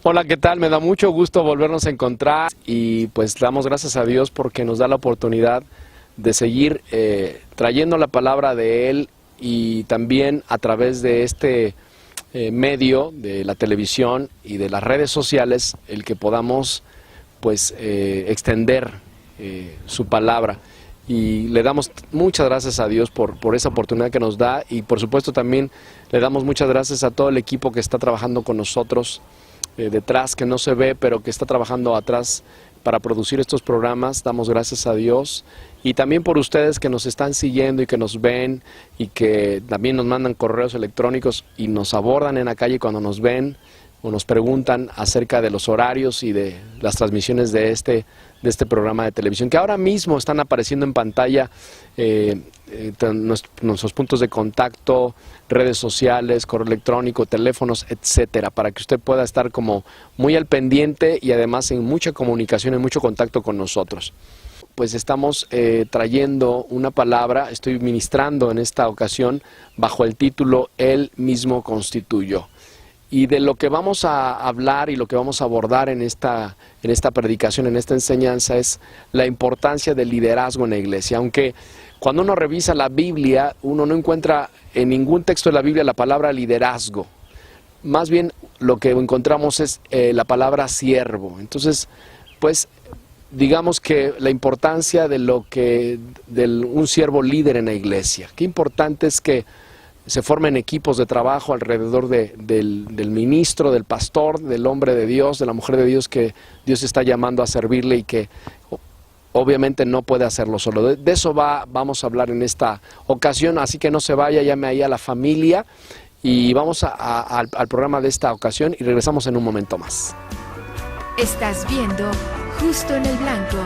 Hola, ¿qué tal? Me da mucho gusto volvernos a encontrar y pues damos gracias a Dios porque nos da la oportunidad de seguir trayendo la palabra de Él y también a través de este medio de la televisión y de las redes sociales el que podamos pues extender su palabra. Y le damos muchas gracias a Dios por esa oportunidad que nos da y por supuesto también le damos muchas gracias a todo el equipo que está trabajando con nosotros detrás, que no se ve pero que está trabajando atrás para producir estos programas. Damos gracias a Dios y también por ustedes que nos están siguiendo y que nos ven y que también nos mandan correos electrónicos y nos abordan en la calle cuando nos ven o nos preguntan acerca de los horarios y de las transmisiones de este programa de televisión, que ahora mismo están apareciendo en pantalla nuestros puntos de contacto, redes sociales, correo electrónico, teléfonos, etcétera, para que usted pueda estar como muy al pendiente y además en mucha comunicación, en mucho contacto con nosotros. Pues estamos trayendo una palabra, estoy ministrando en esta ocasión bajo el título Él mismo constituyó. Y de lo que vamos a hablar y lo que vamos a abordar en esta predicación, en esta enseñanza, es la importancia del liderazgo en la iglesia. Aunque cuando uno revisa la Biblia, uno no encuentra en ningún texto de la Biblia la palabra liderazgo. Más bien lo que encontramos es la palabra siervo. Entonces, pues digamos que la importancia de un siervo líder en la iglesia. Qué importante es que se formen equipos de trabajo alrededor del ministro, del pastor, del hombre de Dios, de la mujer de Dios que Dios está llamando a servirle y que obviamente no puede hacerlo solo. De eso vamos a hablar en esta ocasión, así que no se vaya, llame ahí a la familia y vamos al programa de esta ocasión y regresamos en un momento más. Estás viendo Justo en el Blanco.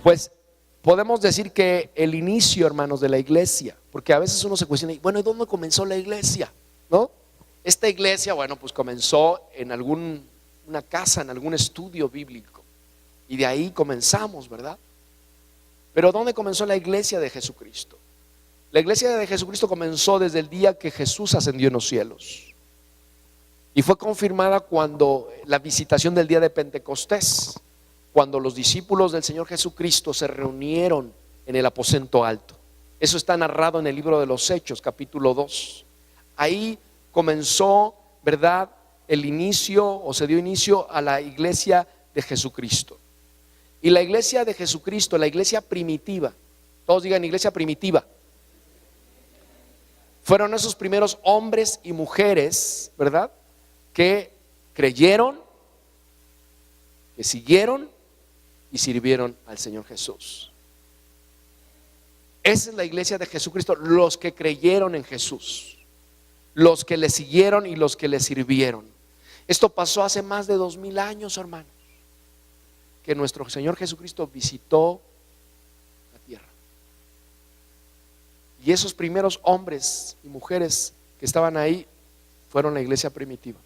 Pues podemos decir que el inicio, hermanos, de la iglesia, porque a veces uno se cuestiona, bueno, ¿y dónde comenzó la iglesia? ¿No? Esta iglesia, bueno, pues comenzó en una casa, en algún estudio bíblico, y de ahí comenzamos, ¿verdad? Pero ¿dónde comenzó la iglesia de Jesucristo? La iglesia de Jesucristo comenzó desde el día que Jesús ascendió en los cielos, y fue confirmada cuando la visitación del día de Pentecostés, cuando los discípulos del Señor Jesucristo se reunieron en el aposento alto. Eso está narrado en el libro de los Hechos, capítulo 2. Ahí comenzó, ¿verdad?, el inicio, o se dio inicio a la iglesia de Jesucristo. Y la iglesia de Jesucristo, la iglesia primitiva, todos digan iglesia primitiva, fueron esos primeros hombres y mujeres, ¿verdad?, que creyeron, que siguieron y sirvieron al Señor Jesús. Esa es la iglesia de Jesucristo, los que creyeron en Jesús, los que le siguieron y los que le sirvieron. Esto pasó hace más de 2000 años, hermanos, que nuestro Señor Jesucristo visitó la tierra. Y esos primeros hombres y mujeres que estaban ahí fueron la iglesia primitiva.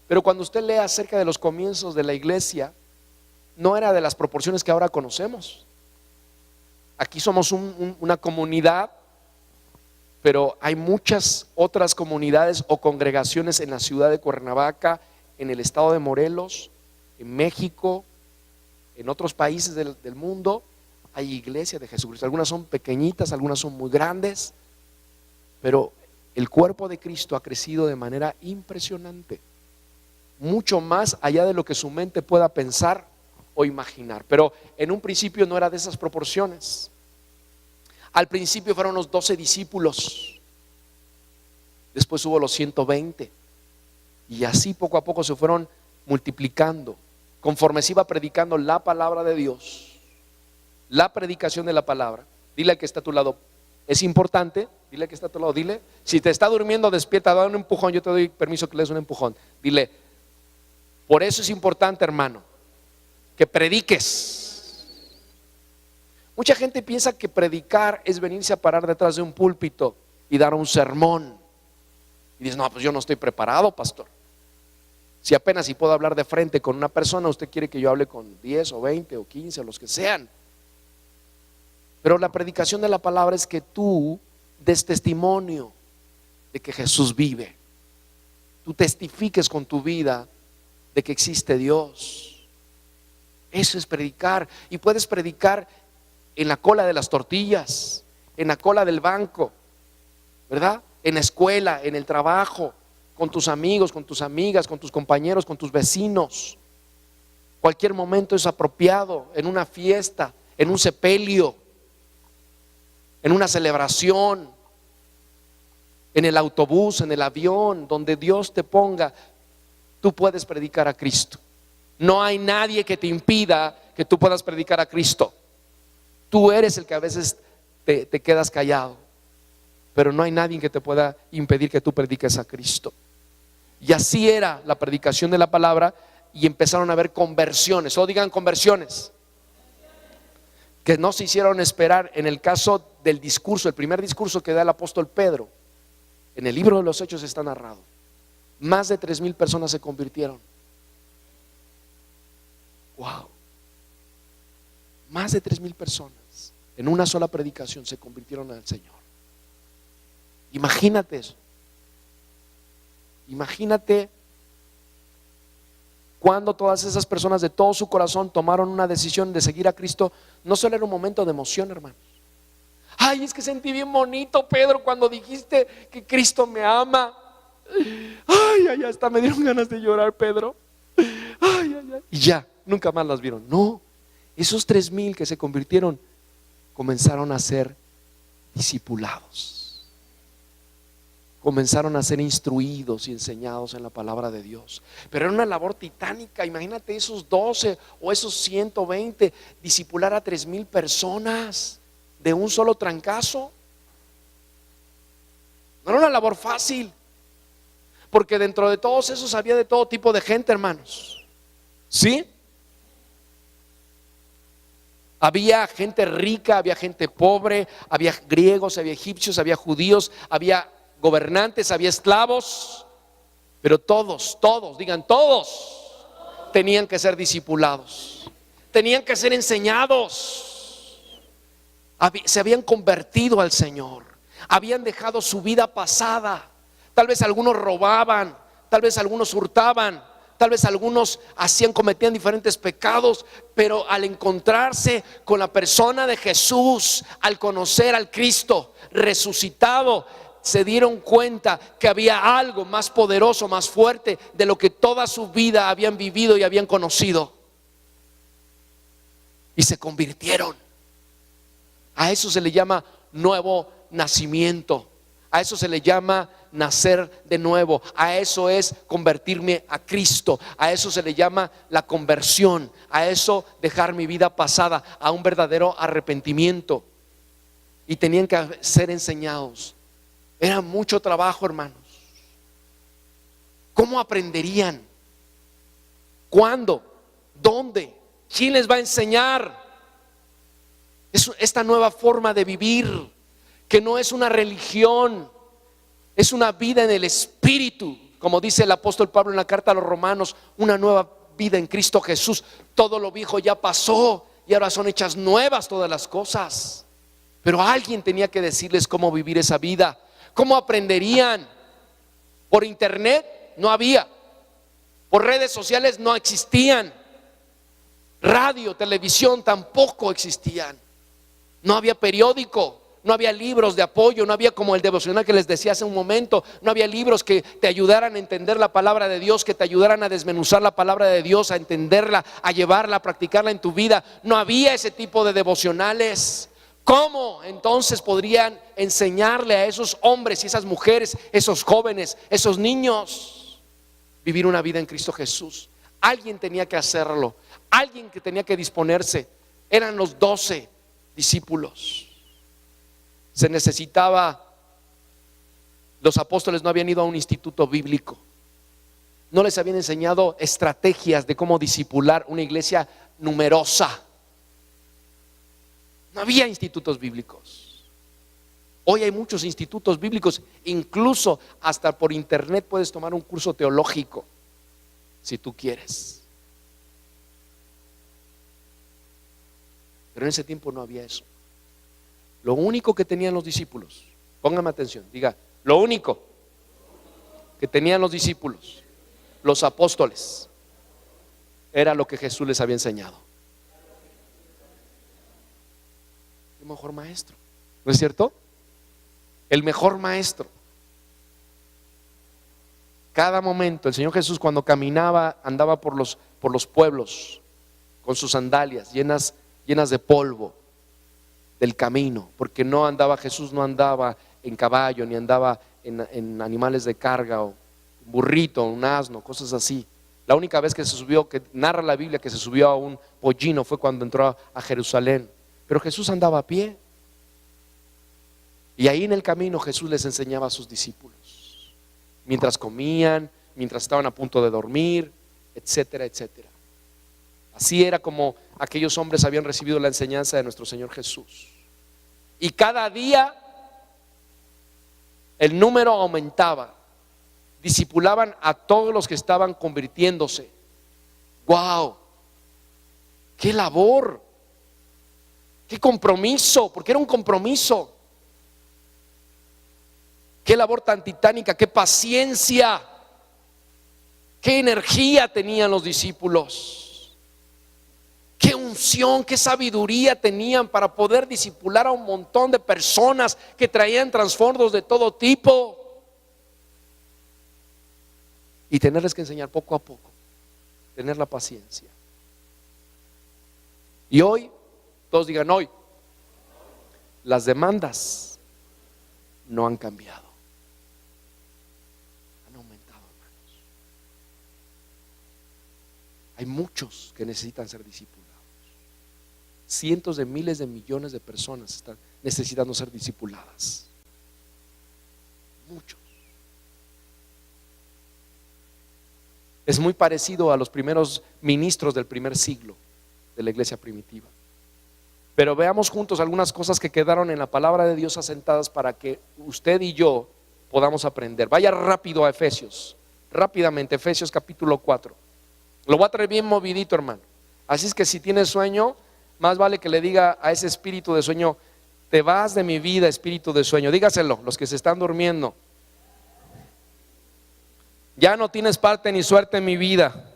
Pero cuando usted lee acerca de los comienzos de la iglesia, no era de las proporciones que ahora conocemos. Aquí somos una comunidad, pero hay muchas otras comunidades o congregaciones en la ciudad de Cuernavaca, en el estado de Morelos, en México, en otros países del mundo. Hay iglesias de Jesucristo. Algunas son pequeñitas, algunas son muy grandes, pero el cuerpo de Cristo ha crecido de manera impresionante, mucho más allá de lo que su mente pueda pensar o imaginar. Pero en un principio no era de esas proporciones. Al principio fueron los 12 discípulos, después hubo los 120, y así poco a poco se fueron multiplicando conforme se iba predicando la palabra de Dios, la predicación de la palabra. Dile al que está a tu lado, es importante. Dile al que está a tu lado, dile, si te está durmiendo, despierta, da un empujón. Yo te doy permiso que le des un empujón. Dile, por eso es importante, hermano, que prediques. Mucha gente piensa que predicar es venirse a parar detrás de un púlpito y dar un sermón. Y dice, no, pues yo no estoy preparado, pastor. Si apenas si puedo hablar de frente con una persona, usted quiere que yo hable con 10 o 20 o 15 o los que sean. Pero la predicación de la palabra es que tú des testimonio de que Jesús vive. Tú testifiques con tu vida de que existe Dios. Eso es predicar. Y puedes predicar en la cola de las tortillas, en la cola del banco, ¿verdad? En la escuela, en el trabajo, con tus amigos, con tus amigas, con tus compañeros, con tus vecinos. Cualquier momento es apropiado, en una fiesta, en un sepelio, en una celebración, en el autobús, en el avión, donde Dios te ponga, tú puedes predicar a Cristo. No hay nadie que te impida que tú puedas predicar a Cristo. Tú eres el que a veces te quedas callado, pero no hay nadie que te pueda impedir que tú prediques a Cristo. Y así era la predicación de la palabra, y empezaron a haber conversiones, o digan conversiones, que no se hicieron esperar. En el caso del discurso, el primer discurso que da el apóstol Pedro, en el libro de los Hechos está narrado, más de 3,000 personas se convirtieron. Wow. Más de 3,000 personas en una sola predicación se convirtieron al Señor. Imagínate eso. Imagínate cuando todas esas personas de todo su corazón tomaron una decisión de seguir a Cristo. No solo era un momento de emoción, hermanos. Ay, es que sentí bien bonito, Pedro, cuando dijiste que Cristo me ama. Ay, hasta me dieron ganas de llorar, Pedro. Ay. Y ya, nunca más las vieron. No, esos 3,000 que se convirtieron comenzaron a ser discipulados. Comenzaron a ser instruidos y enseñados en la palabra de Dios. Pero era una labor titánica. Imagínate esos 12 o esos 120 discipular a 3,000 personas de un solo trancazo. No era una labor fácil, porque dentro de todos esos había de todo tipo de gente, hermanos. ¿Sí? Había gente rica, había gente pobre, había griegos, había egipcios, había judíos, había gobernantes, había esclavos, pero todos, digan todos, tenían que ser discipulados, tenían que ser enseñados. Se habían convertido al Señor, habían dejado su vida pasada. Tal vez algunos robaban, tal vez algunos hurtaban, tal vez algunos cometían diferentes pecados, pero al encontrarse con la persona de Jesús, al conocer al Cristo resucitado, se dieron cuenta que había algo más poderoso, más fuerte de lo que toda su vida habían vivido y habían conocido, y se convirtieron. A eso se le llama nuevo nacimiento, a eso se le llama nacer de nuevo, a eso es convertirme a Cristo, a eso se le llama la conversión, a eso dejar mi vida pasada, a un verdadero arrepentimiento. Y tenían que ser enseñados. Era mucho trabajo, hermanos. ¿Cómo aprenderían? ¿Cuándo? ¿Dónde? ¿Quién les va a enseñar? Es esta nueva forma de vivir, que no es una religión, es una vida en el Espíritu, como dice el apóstol Pablo en la carta a los Romanos, una nueva vida en Cristo Jesús. Todo lo viejo ya pasó y ahora son hechas nuevas todas las cosas. Pero alguien tenía que decirles cómo vivir esa vida. ¿Cómo aprenderían? Por internet no había, por redes sociales no existían, radio, televisión tampoco existían, no había periódico, no había libros de apoyo, no había, como el devocional que les decía hace un momento, no había libros que te ayudaran a entender la palabra de Dios, que te ayudaran a desmenuzar la palabra de Dios, a entenderla, a llevarla, a practicarla en tu vida. No había ese tipo de devocionales. ¿Cómo entonces podrían enseñarle a esos hombres y esas mujeres, esos jóvenes, esos niños, vivir una vida en Cristo Jesús? Alguien tenía que hacerlo, alguien que tenía que disponerse. Eran los 12 discípulos. Se necesitaba. Los apóstoles no habían ido a un instituto bíblico, no les habían enseñado estrategias de cómo discipular una iglesia numerosa. No había institutos bíblicos. Hoy hay muchos institutos bíblicos, incluso hasta por internet puedes tomar un curso teológico si tú quieres. Pero en ese tiempo no había eso. Lo único que tenían los discípulos, póngame atención, diga, lo único que tenían los discípulos, los apóstoles, era lo que Jesús les había enseñado. El mejor maestro, ¿no es cierto? El mejor maestro. Cada momento el Señor Jesús, cuando caminaba, andaba por los pueblos con sus sandalias llenas de polvo del camino, porque Jesús no andaba en caballo, ni andaba en animales de carga, o un burrito, un asno, cosas así. La única vez que se subió, que narra la Biblia, que se subió a un pollino, fue cuando entró a Jerusalén. Pero Jesús andaba a pie. Y ahí en el camino Jesús les enseñaba a sus discípulos, mientras comían, mientras estaban a punto de dormir, etcétera, etcétera. Así era como aquellos hombres habían recibido la enseñanza de nuestro Señor Jesús. Y cada día el número aumentaba. Discipulaban a todos los que estaban convirtiéndose. ¡Wow! ¡Qué labor! ¡Qué compromiso! Porque era un compromiso. ¡Qué labor tan titánica! ¡Qué paciencia! ¡Qué energía tenían los discípulos! ¡Qué unción! ¡Qué sabiduría tenían para poder discipular a un montón de personas que traían trasfondos de todo tipo! Y tenerles que enseñar poco a poco, tener la paciencia. Y hoy, todos digan hoy, las demandas no han cambiado, han aumentado, hermanos. Hay muchos que necesitan ser discipulados. Cientos de miles de millones de personas están necesitando ser discipuladas. Muchos. Es muy parecido a los primeros ministros del primer siglo de la iglesia primitiva. Pero veamos juntos algunas cosas que quedaron en la palabra de Dios asentadas para que usted y yo podamos aprender. Vaya rápido a Efesios, rápidamente, Efesios capítulo 4. Lo voy a traer bien movidito, hermano. Así es que si tienes sueño, más vale que le diga a ese espíritu de sueño: te vas de mi vida, espíritu de sueño. Dígaselo, los que se están durmiendo. Ya no tienes parte ni suerte en mi vida.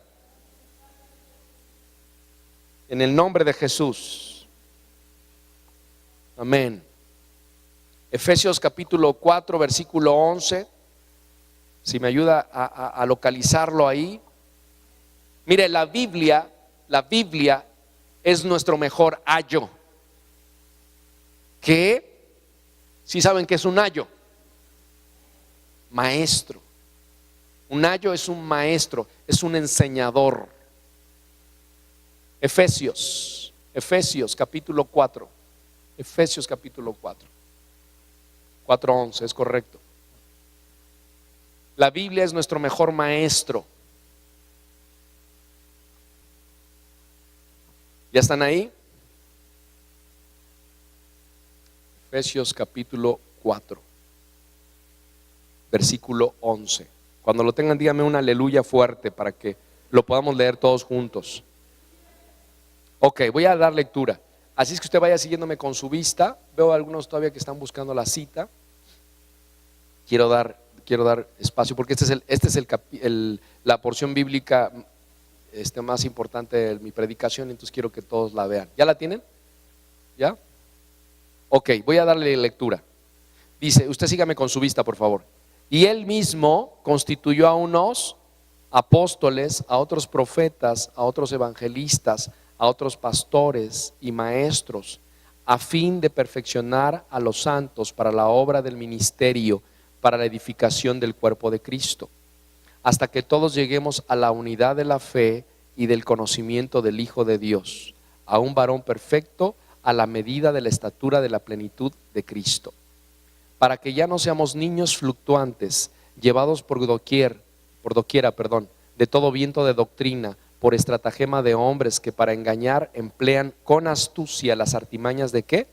En el nombre de Jesús. Amén. Efesios capítulo 4, versículo 11. Si me ayuda a localizarlo ahí. Mire, la Biblia es nuestro mejor ayo. ¿Qué? ¿Sí saben qué es un ayo? Maestro. Un ayo es un maestro, es un enseñador. Efesios capítulo 4. Efesios capítulo 4. 4:11, es correcto. La Biblia es nuestro mejor maestro. ¿Ya están ahí? Efesios capítulo 4, versículo 11. Cuando lo tengan, díganme un aleluya fuerte para que lo podamos leer todos juntos. Ok, voy a dar lectura. Así es que usted vaya siguiéndome con su vista. Veo a algunos todavía que están buscando la cita. Quiero dar espacio porque esta es la porción bíblica más importante de mi predicación. Entonces quiero que todos la vean. ¿Ya la tienen? ¿Ya? Ok, voy a darle lectura. Dice, usted sígame con su vista, por favor. Y él mismo constituyó a unos apóstoles, a otros profetas, a otros evangelistas, a otros pastores y maestros, a fin de perfeccionar a los santos para la obra del ministerio, para la edificación del cuerpo de Cristo, hasta que todos lleguemos a la unidad de la fe y del conocimiento del Hijo de Dios, a un varón perfecto, a la medida de la estatura de la plenitud de Cristo, para que ya no seamos niños fluctuantes, llevados por doquiera, de todo viento de doctrina, por estratagema de hombres que para engañar emplean con astucia las artimañas de ¿qué?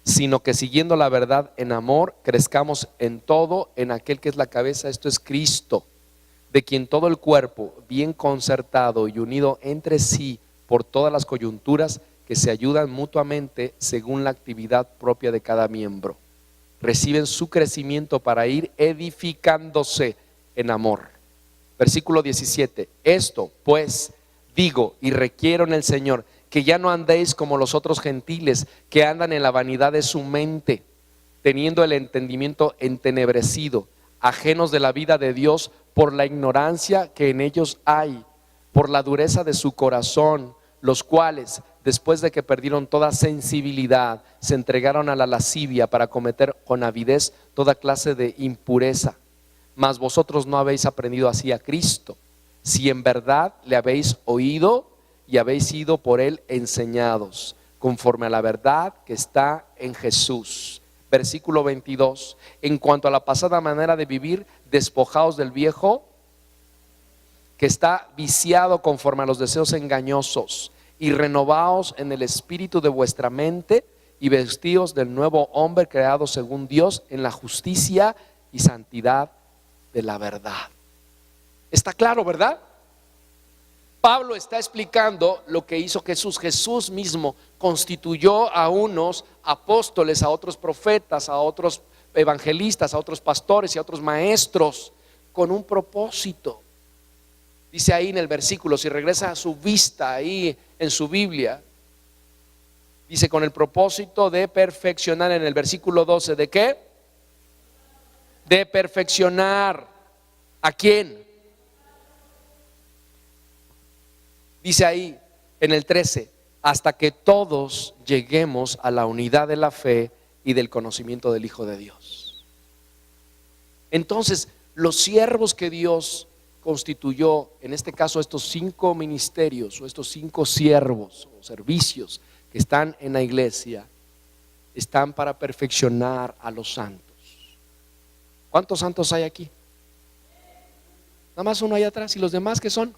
Sino que siguiendo la verdad en amor, crezcamos en todo en aquel que es la cabeza, esto es Cristo, de quien todo el cuerpo, bien concertado y unido entre sí por todas las coyunturas, que se ayudan mutuamente según la actividad propia de cada miembro, reciben su crecimiento para ir edificándose en amor. Versículo 17. Esto pues digo y requiero en el Señor, que ya no andéis como los otros gentiles, que andan en la vanidad de su mente, teniendo el entendimiento entenebrecido, ajenos de la vida de Dios por la ignorancia que en ellos hay, por la dureza de su corazón, los cuales, después de que perdieron toda sensibilidad, se entregaron a la lascivia para cometer con avidez toda clase de impureza. Mas vosotros no habéis aprendido así a Cristo, si en verdad le habéis oído y habéis sido por él enseñados, conforme a la verdad que está en Jesús. Versículo 22. En cuanto a la pasada manera de vivir, despojaos del viejo que está viciado conforme a los deseos engañosos, y renovaos en el espíritu de vuestra mente, y vestíos del nuevo hombre creado según Dios en la justicia y santidad de la verdad. ¿Está claro, verdad? Pablo está explicando lo que hizo Jesús. Jesús mismo constituyó a unos apóstoles, a otros profetas, a otros evangelistas, a otros pastores y a otros maestros con un propósito. Dice ahí en el versículo, si regresa a su vista ahí en su Biblia, dice con el propósito de perfeccionar, en el versículo 12, ¿de qué? De perfeccionar. ¿A quién? Dice ahí en el 13, hasta que todos lleguemos a la unidad de la fe y del conocimiento del Hijo de Dios. Entonces, los siervos que Dios constituyó, en este caso estos 5 ministerios o estos 5 siervos o servicios que están en la iglesia, están para perfeccionar a los santos. ¿Cuántos santos hay aquí? Nada más uno allá atrás. ¿Y los demás qué son?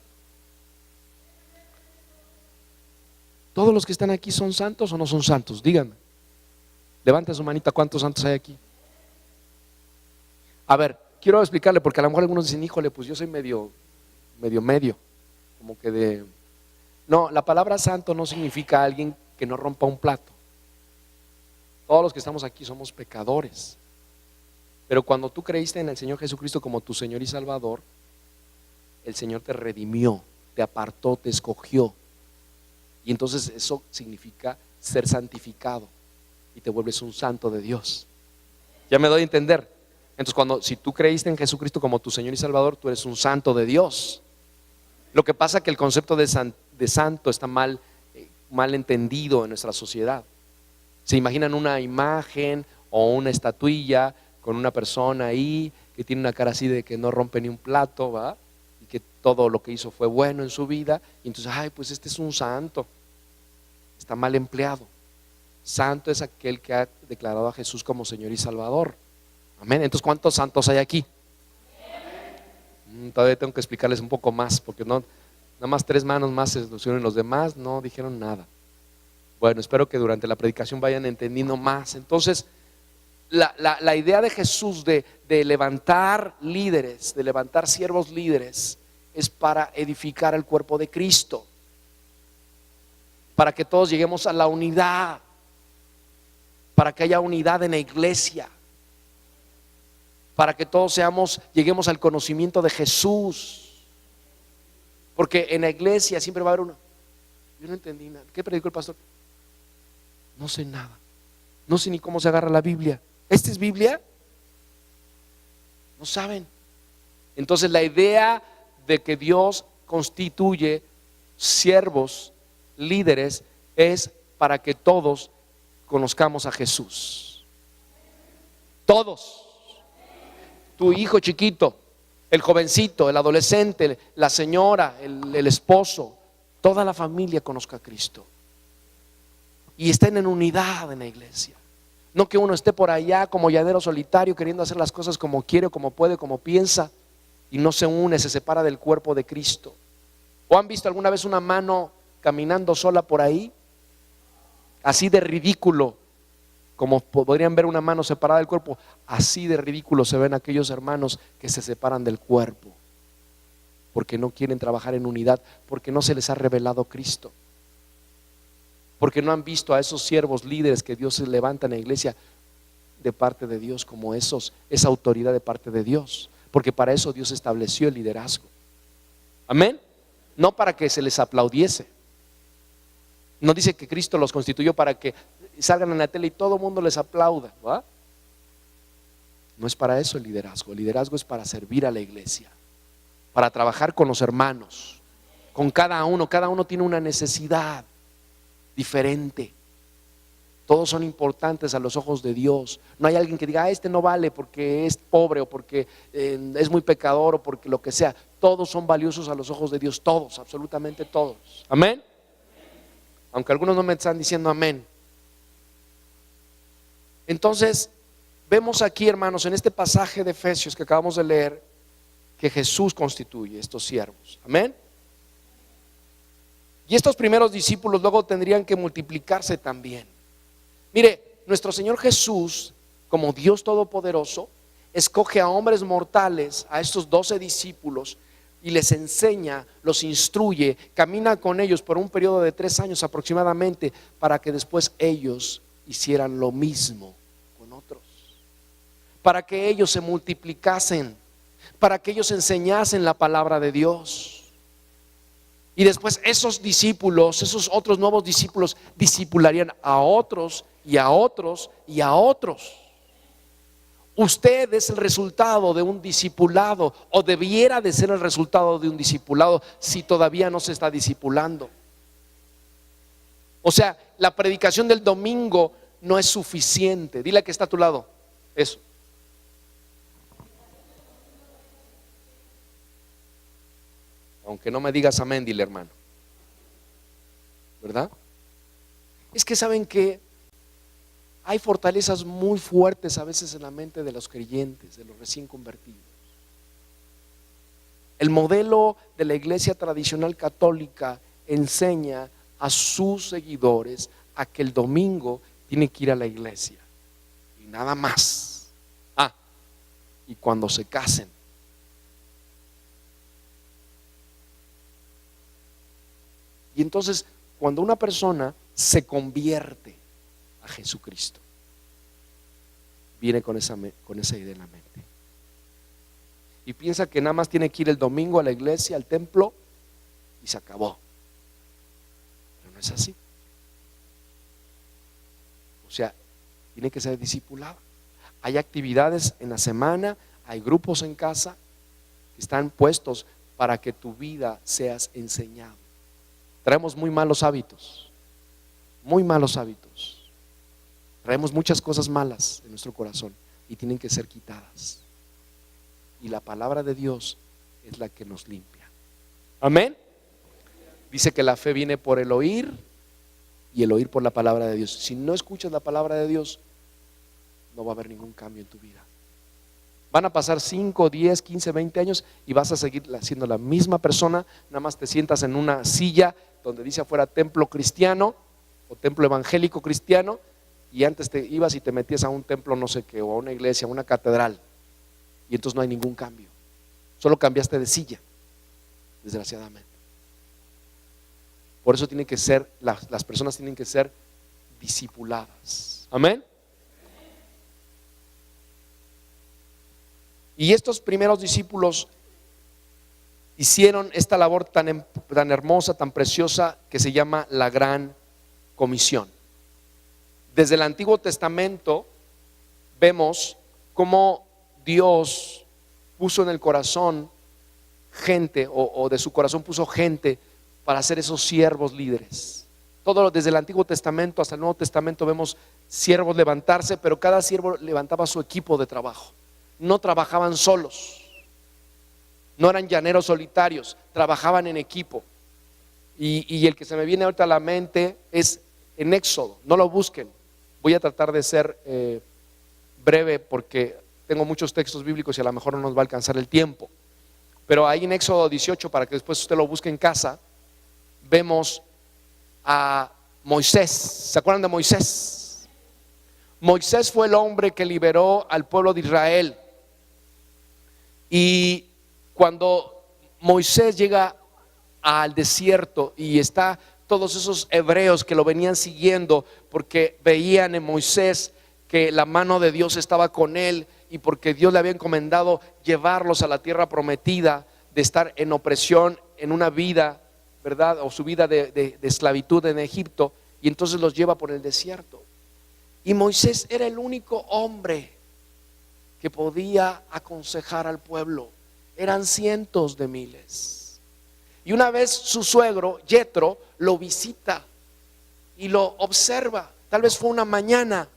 ¿Todos los que están aquí son santos o no son santos? Díganme. Levante su manita, ¿cuántos santos hay aquí? A ver, quiero explicarle, porque a lo mejor algunos dicen, híjole, pues yo soy medio, como que de... No, la palabra santo no significa alguien que no rompa un plato. Todos los que estamos aquí somos pecadores. Pero cuando tú creíste en el Señor Jesucristo como tu Señor y Salvador, el Señor te redimió, te apartó, te escogió. Y entonces eso significa ser santificado y te vuelves un santo de Dios. ¿Ya me doy a entender? Entonces si tú creíste en Jesucristo como tu Señor y Salvador, tú eres un santo de Dios. Lo que pasa es que el concepto de santo está mal entendido en nuestra sociedad. Se imaginan una imagen o una estatuilla con una persona ahí que tiene una cara así de que no rompe ni un plato, ¿va? Y que todo lo que hizo fue bueno en su vida. Y entonces, ay, pues este es un santo. Está mal empleado. Santo es aquel que ha declarado a Jesús como Señor y Salvador. Amén. Entonces, ¿cuántos santos hay aquí? Todavía tengo que explicarles un poco más, porque no, nada más 3 manos más se pusieron, los demás no dijeron nada. Bueno, espero que durante la predicación vayan entendiendo más. Entonces, la idea de Jesús de levantar líderes, de levantar siervos líderes, es para edificar el cuerpo de Cristo, para que todos lleguemos a la unidad, para que haya unidad en la iglesia, para que todos lleguemos al conocimiento de Jesús. Porque en la iglesia siempre va a haber uno, yo no entendí nada. ¿Qué predicó el pastor? No sé nada, no sé ni cómo se agarra la Biblia. ¿Esta es Biblia? No saben. Entonces la idea de que Dios constituye siervos, líderes, es para que todos conozcamos a Jesús. Todos. Tu hijo chiquito, el jovencito, el adolescente, la señora, el esposo, toda la familia conozca a Cristo y estén en unidad en la iglesia. No que uno esté por allá como llanero solitario queriendo hacer las cosas como quiere, como puede, como piensa, y no se une, se separa del cuerpo de Cristo. ¿O han visto alguna vez una mano caminando sola por ahí? Así de ridículo, como podrían ver una mano separada del cuerpo, así de ridículo se ven aquellos hermanos que se separan del cuerpo, porque no quieren trabajar en unidad, porque no se les ha revelado Cristo, porque no han visto a esos siervos líderes que Dios se levanta en la iglesia de parte de Dios como esa autoridad de parte de Dios, porque para eso Dios estableció el liderazgo. Amén. No para que se les aplaudiese. No dice que Cristo los constituyó para que salgan en la tele y todo el mundo les aplauda, ¿va? No es para eso el liderazgo. El liderazgo es para servir a la iglesia, para trabajar con los hermanos, con cada uno. Cada uno tiene una necesidad diferente. Todos son importantes a los ojos de Dios. No hay alguien que diga, este no vale porque es pobre o porque es muy pecador o porque lo que sea. Todos son valiosos a los ojos de Dios, todos, absolutamente todos. Amén. Aunque algunos no me están diciendo amén. Entonces, vemos aquí, hermanos, en este pasaje de Efesios que acabamos de leer, que Jesús constituye estos siervos. Amén. Y estos primeros discípulos luego tendrían que multiplicarse también. Mire, nuestro Señor Jesús, como Dios Todopoderoso, escoge a hombres mortales, a estos 12 discípulos, y les enseña, los instruye, camina con ellos por un periodo de 3 años aproximadamente, para que después ellos hicieran lo mismo con otros, para que ellos se multiplicasen, para que ellos enseñasen la palabra de Dios. Y después esos discípulos, esos otros nuevos discípulos, discipularían a otros y a otros y a otros. Usted es el resultado de un discipulado, o debiera de ser el resultado de un discipulado, si todavía no se está discipulando. O sea, la predicación del domingo no es suficiente. Dile que está a tu lado eso. Aunque no me digas amén, dile, hermano. ¿Verdad? Es que saben que hay fortalezas muy fuertes a veces en la mente de los creyentes, de los recién convertidos. El modelo de la iglesia tradicional católica enseña a sus seguidores a que el domingo tienen que ir a la iglesia y nada más. Y cuando se casen. Y entonces, cuando una persona se convierte a Jesucristo, viene con esa idea en la mente y piensa que nada más tiene que ir el domingo a la iglesia, al templo, y se acabó. Pero no es así. O sea, tiene que ser discipulado. Hay actividades en la semana, hay grupos en casa que están puestos para que tu vida seas enseñado. Traemos muy malos hábitos, muy malos hábitos. Traemos muchas cosas malas en nuestro corazón y tienen que ser quitadas. Y la palabra de Dios es la que nos limpia. Amén. Dice que la fe viene por el oír y el oír por la palabra de Dios. Si no escuchas la palabra de Dios, no va a haber ningún cambio en tu vida. Van a pasar 5, 10, 15, 20 años y vas a seguir siendo la misma persona. Nada más te sientas en una silla donde dice afuera templo cristiano o templo evangélico cristiano, y antes te ibas y te metías a un templo no sé qué, o a una iglesia, a una catedral, y entonces no hay ningún cambio. Solo cambiaste de silla, desgraciadamente. Por eso tiene que ser, las personas tienen que ser discipuladas. Amén. Y estos primeros discípulos hicieron esta labor tan hermosa, tan preciosa, que se llama la Gran Comisión. Desde el Antiguo Testamento vemos cómo Dios puso en el corazón gente, o de su corazón puso gente para ser esos siervos líderes. Todo desde el Antiguo Testamento hasta el Nuevo Testamento vemos siervos levantarse, pero cada siervo levantaba su equipo de trabajo. No trabajaban solos, no eran llaneros solitarios, trabajaban en equipo. Y el que se me viene ahorita a la mente es en Éxodo. No lo busquen, voy a tratar de ser breve porque tengo muchos textos bíblicos y a lo mejor no nos va a alcanzar el tiempo. Pero ahí en Éxodo 18, para que después usted lo busque en casa, vemos a Moisés. ¿Se acuerdan de Moisés? Moisés fue el hombre que liberó al pueblo de Israel. Y cuando Moisés llega al desierto y está todos esos hebreos que lo venían siguiendo porque veían en Moisés que la mano de Dios estaba con él y porque Dios le había encomendado llevarlos a la tierra prometida, de estar en opresión en una vida, ¿verdad? O su vida de esclavitud en Egipto, y entonces los lleva por el desierto. Y Moisés era el único hombre que podía aconsejar al pueblo. Eran cientos de miles. Y una vez su suegro, Yetro, lo visita y lo observa. Tal vez fue una mañana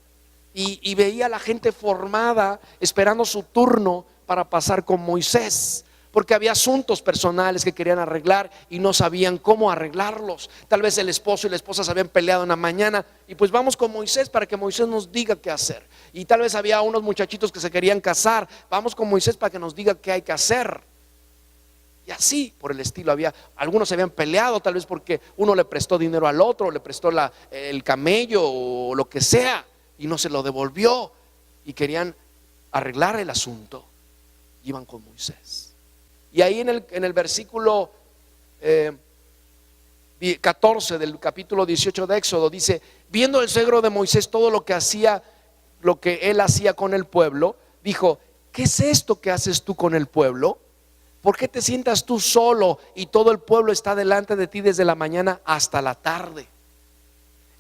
y veía a la gente formada esperando su turno para pasar con Moisés, porque había asuntos personales que querían arreglar y no sabían cómo arreglarlos. Tal vez el esposo y la esposa se habían peleado en la mañana y pues vamos con Moisés para que Moisés nos diga qué hacer. Y tal vez había unos muchachitos que se querían casar, vamos con Moisés para que nos diga qué hay que hacer. Y así por el estilo. Algunos se habían peleado tal vez porque uno le prestó dinero al otro, le prestó el camello o lo que sea y no se lo devolvió y querían arreglar el asunto. Iban con Moisés. Y ahí en el versículo 14 del capítulo 18 de Éxodo dice: viendo el suegro de Moisés todo lo que él hacía con el pueblo, dijo: ¿qué es esto que haces tú con el pueblo? ¿Por qué te sientas tú solo y todo el pueblo está delante de ti desde la mañana hasta la tarde?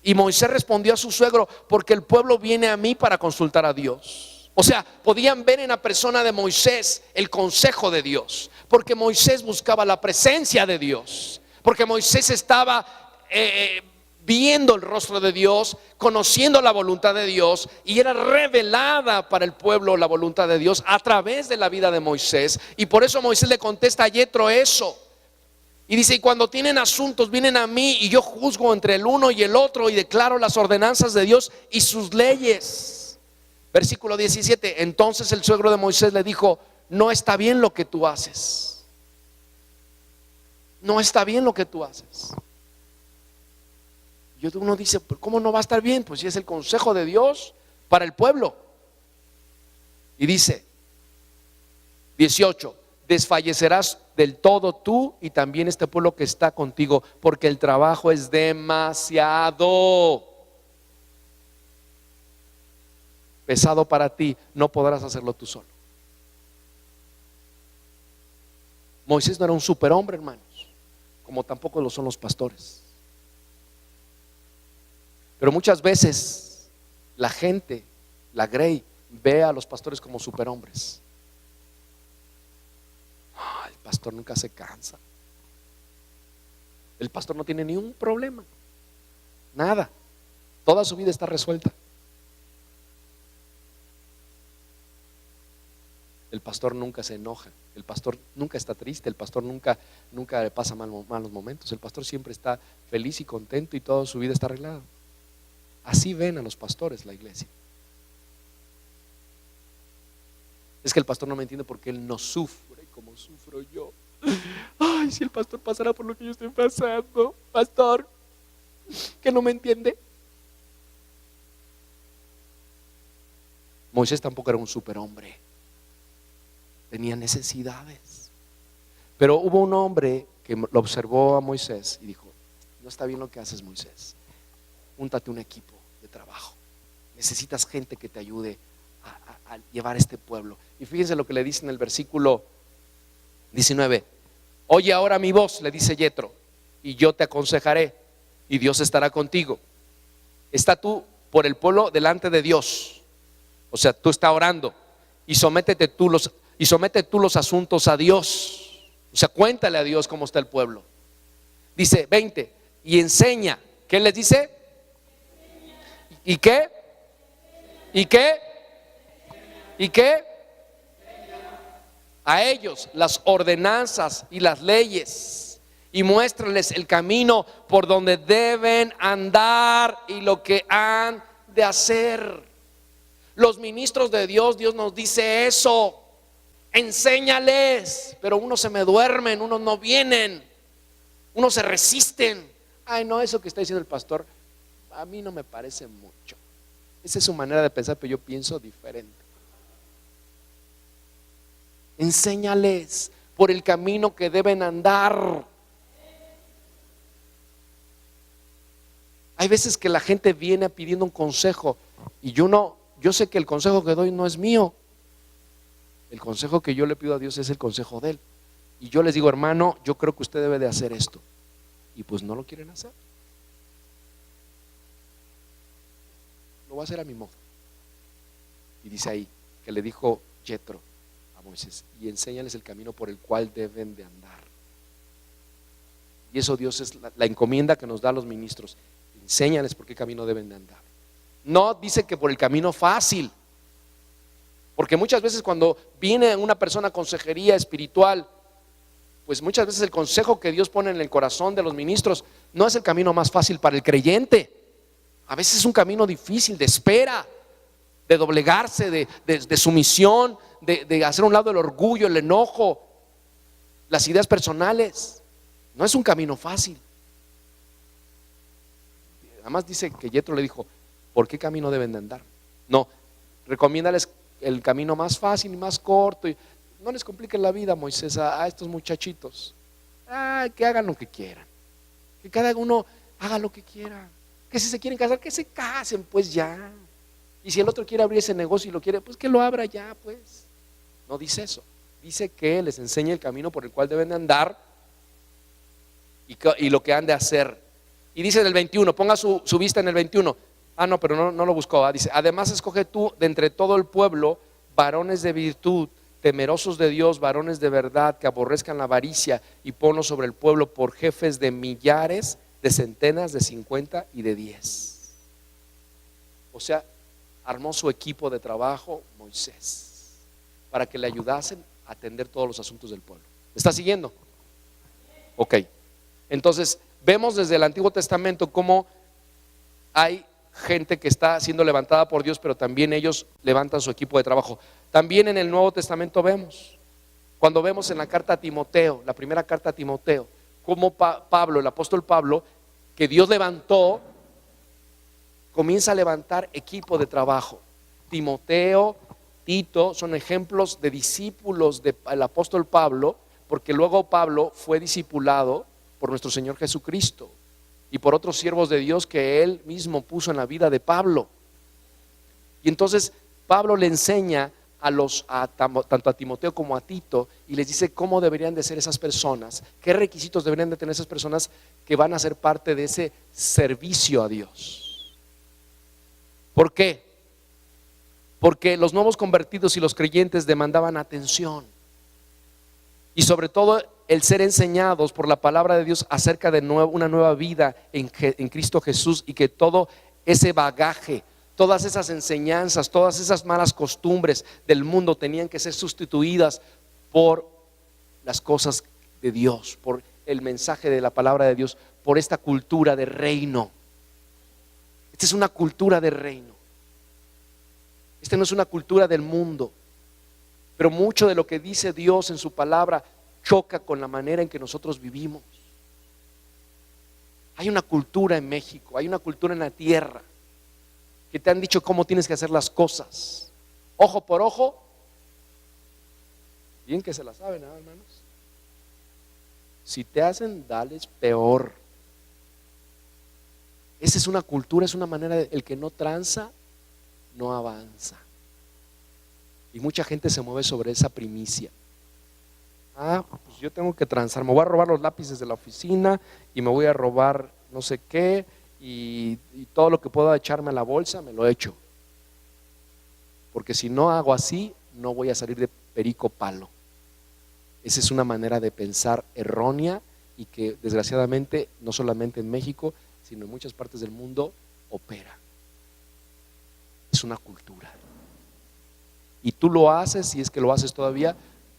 Y Moisés respondió a su suegro: porque el pueblo viene a mí para consultar a Dios. O sea, podían ver en la persona de Moisés el consejo de Dios, porque Moisés buscaba la presencia de Dios, porque Moisés estaba viendo el rostro de Dios, conociendo la voluntad de Dios, y era revelada para el pueblo la voluntad de Dios a través de la vida de Moisés. Y por eso Moisés le contesta a Yetro eso. Y dice: y cuando tienen asuntos vienen a mí y yo juzgo entre el uno y el otro y declaro las ordenanzas de Dios y sus leyes. Versículo 17: entonces el suegro de Moisés le dijo: no está bien lo que tú haces. No está bien lo que tú haces. Y uno dice: ¿cómo no va a estar bien? Pues si es el consejo de Dios para el pueblo. Y dice 18: desfallecerás del todo tú y también este pueblo que está contigo, porque el trabajo es demasiado pesado para ti, no podrás hacerlo tú solo. Moisés no era un superhombre, hermanos, como tampoco lo son los pastores. Pero muchas veces la gente, la Grey, ve a los pastores como superhombres. El pastor nunca se cansa. El pastor no tiene ni un problema, nada. Toda su vida está resuelta. El pastor nunca se enoja, el pastor nunca está triste, el pastor nunca le pasa malos momentos. El pastor siempre está feliz y contento y toda su vida está arreglada. Así ven a los pastores la iglesia. Es que el pastor no me entiende porque él no sufre como sufro yo. Ay, si el pastor pasara por lo que yo estoy pasando, pastor, que no me entiende. Moisés tampoco era un superhombre. Tenía necesidades. Pero hubo un hombre que lo observó a Moisés y dijo: no está bien lo que haces, Moisés. Júntate un equipo de trabajo. Necesitas gente que te ayude a llevar este pueblo. Y fíjense lo que le dice en el versículo 19: oye ahora mi voz, le dice Yetro, y yo te aconsejaré, y Dios estará contigo. Está tú por el pueblo delante de Dios. O sea, tú estás orando y somete tú los asuntos a Dios. O sea, cuéntale a Dios cómo está el pueblo. Dice 20: y enseña. ¿Qué les dice? ¿Y qué? ¿Y qué? ¿Y qué? A ellos las ordenanzas y las leyes, y muéstrales el camino por donde deben andar y lo que han de hacer. Los ministros de Dios, Dios nos dice eso: enséñales. Pero unos se me duermen, unos no vienen, unos se resisten. Ay, no, eso que está diciendo el pastor a mí no me parece mucho. Esa es su manera de pensar, pero yo pienso diferente. Enséñales por el camino que deben andar. Hay veces que la gente viene pidiendo un consejo y uno yo sé que el consejo que doy no es mío. El consejo que yo le pido a Dios es el consejo de Él. Y yo les digo, hermano, yo creo que usted debe de hacer esto. Y pues no lo quieren hacer. Lo voy a hacer a mi modo. Y dice ahí que le dijo Jetro a Moisés: y enséñales el camino por el cual deben de andar. Y eso Dios es la encomienda que nos da a los ministros. Enséñales por qué camino deben de andar. No dice que por el camino fácil. Porque muchas veces cuando viene una persona a consejería espiritual, pues muchas veces el consejo que Dios pone en el corazón de los ministros no es el camino más fácil para el creyente. A veces es un camino difícil, de espera, de doblegarse, de sumisión, de hacer a un lado el orgullo, el enojo, las ideas personales. No es un camino fácil. Además dice que Jetro le dijo: ¿por qué camino deben de andar? No, recomiéndales el camino más fácil y más corto. Y no les compliquen la vida, Moisés, a estos muchachitos. Que hagan lo que quieran, que cada uno haga lo que quiera. Que si se quieren casar, que se casen, pues ya. Y si el otro quiere abrir ese negocio y lo quiere, pues que lo abra ya, pues. No dice eso. Dice que les enseñe el camino por el cual deben de andar y lo que han de hacer. Y dice en el 21, ponga su vista en el 21. No, pero no lo buscó. Dice: además escoge tú de entre todo el pueblo varones de virtud, temerosos de Dios, varones de verdad, que aborrezcan la avaricia, y ponlos sobre el pueblo por jefes de millares, de centenas, de 50 y de 10. O sea, armó su equipo de trabajo Moisés para que le ayudasen a atender todos los asuntos del pueblo. ¿Está siguiendo? Ok. Entonces vemos desde el Antiguo Testamento cómo hay gente que está siendo levantada por Dios, pero también ellos levantan su equipo de trabajo. También en el Nuevo Testamento vemos, cuando vemos en la carta a Timoteo, la primera carta a Timoteo, como Pablo, el apóstol Pablo, que Dios levantó, comienza a levantar equipo de trabajo. Timoteo, Tito son ejemplos de discípulos del apóstol Pablo, porque luego Pablo fue discipulado por nuestro Señor Jesucristo y por otros siervos de Dios que Él mismo puso en la vida de Pablo. Y entonces Pablo le enseña tanto a Timoteo como a Tito, y les dice cómo deberían de ser esas personas, qué requisitos deberían de tener esas personas que van a ser parte de ese servicio a Dios. ¿Por qué? Porque los nuevos convertidos y los creyentes demandaban atención, y sobre todo el ser enseñados por la palabra de Dios acerca de una nueva vida en Cristo Jesús, y que todo ese bagaje, todas esas enseñanzas, todas esas malas costumbres del mundo tenían que ser sustituidas por las cosas de Dios, por el mensaje de la palabra de Dios, por esta cultura de reino. Esta es una cultura de reino. Esta no es una cultura del mundo. Pero mucho de lo que dice Dios en su palabra choca con la manera en que nosotros vivimos. Hay una cultura en México, hay una cultura en la tierra, que te han dicho cómo tienes que hacer las cosas, ojo por ojo. Bien que se la saben, hermanos. Si te hacen, dales peor. Esa es una cultura, es una manera el que no tranza, no avanza. Y mucha gente se mueve sobre esa primicia. Pues yo tengo que transar, me voy a robar los lápices de la oficina y me voy a robar no sé qué, y todo lo que pueda echarme a la bolsa me lo echo, porque si no hago así no voy a salir de perico palo. Esa es una manera de pensar errónea, y que desgraciadamente no solamente en México, sino en muchas partes del mundo opera. Es una cultura, y tú lo haces, si es que lo haces todavía,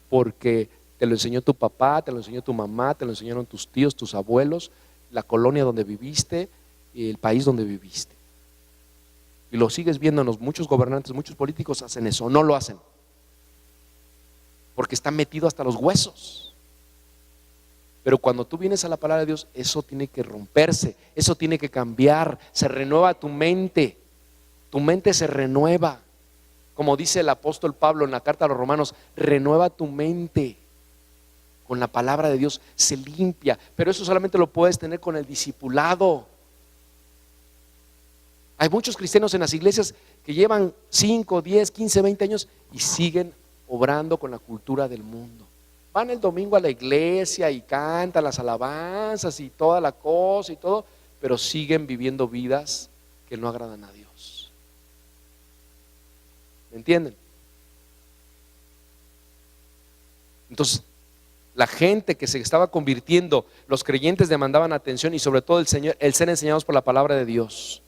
porque te lo enseñó tu papá, te lo enseñó tu mamá, te lo enseñaron tus tíos, tus abuelos, la colonia donde viviste, el país donde viviste. Y lo sigues viendo muchos gobernantes, muchos políticos hacen eso. No lo hacen porque está metido hasta los huesos. Pero cuando tú vienes a la palabra de Dios, eso tiene que romperse, eso tiene que cambiar. Se renueva tu mente se renueva. Como dice el apóstol Pablo en la carta a los Romanos: renueva tu mente con la palabra de Dios, se limpia. Pero eso solamente lo puedes tener con el discipulado. Hay muchos cristianos en las iglesias que llevan 5, 10, 15, 20 años y siguen obrando con la cultura del mundo. Van el domingo a la iglesia y cantan las alabanzas y toda la cosa y todo, pero siguen viviendo vidas que no agradan a Dios. ¿Me entienden? Entonces, la gente que se estaba convirtiendo, los creyentes demandaban atención y sobre todo el ser enseñados por la palabra de Dios.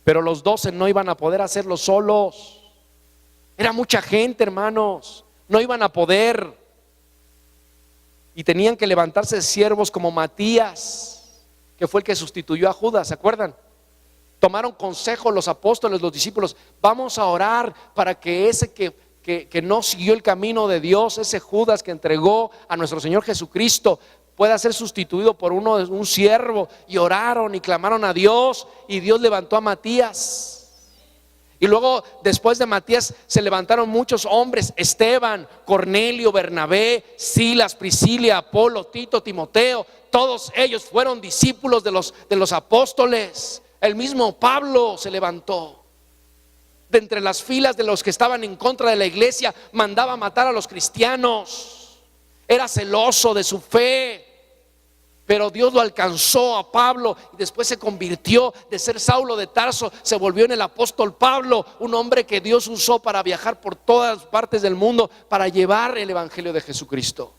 Pero los 12 no iban a poder hacerlo solos. Era mucha gente, hermanos. No iban a poder. Y tenían que levantarse siervos como Matías, que fue el que sustituyó a Judas, ¿se acuerdan? Tomaron consejo los apóstoles, los discípulos. Vamos a orar para que ese que no siguió el camino de Dios, ese Judas que entregó a nuestro Señor Jesucristo, pueda ser sustituido por un siervo. Y oraron y clamaron a Dios, y Dios levantó a Matías. Y luego después de Matías se levantaron muchos hombres: Esteban, Cornelio, Bernabé, Silas, Priscila, Apolo, Tito, Timoteo. Todos ellos fueron discípulos de los apóstoles. El mismo Pablo se levantó de entre las filas de los que estaban en contra de la iglesia, mandaba matar a los cristianos, era celoso de su fe. Pero Dios lo alcanzó a Pablo y después se convirtió de ser Saulo de Tarso, se volvió en el apóstol Pablo, un hombre que Dios usó para viajar por todas partes del mundo para llevar el evangelio de Jesucristo.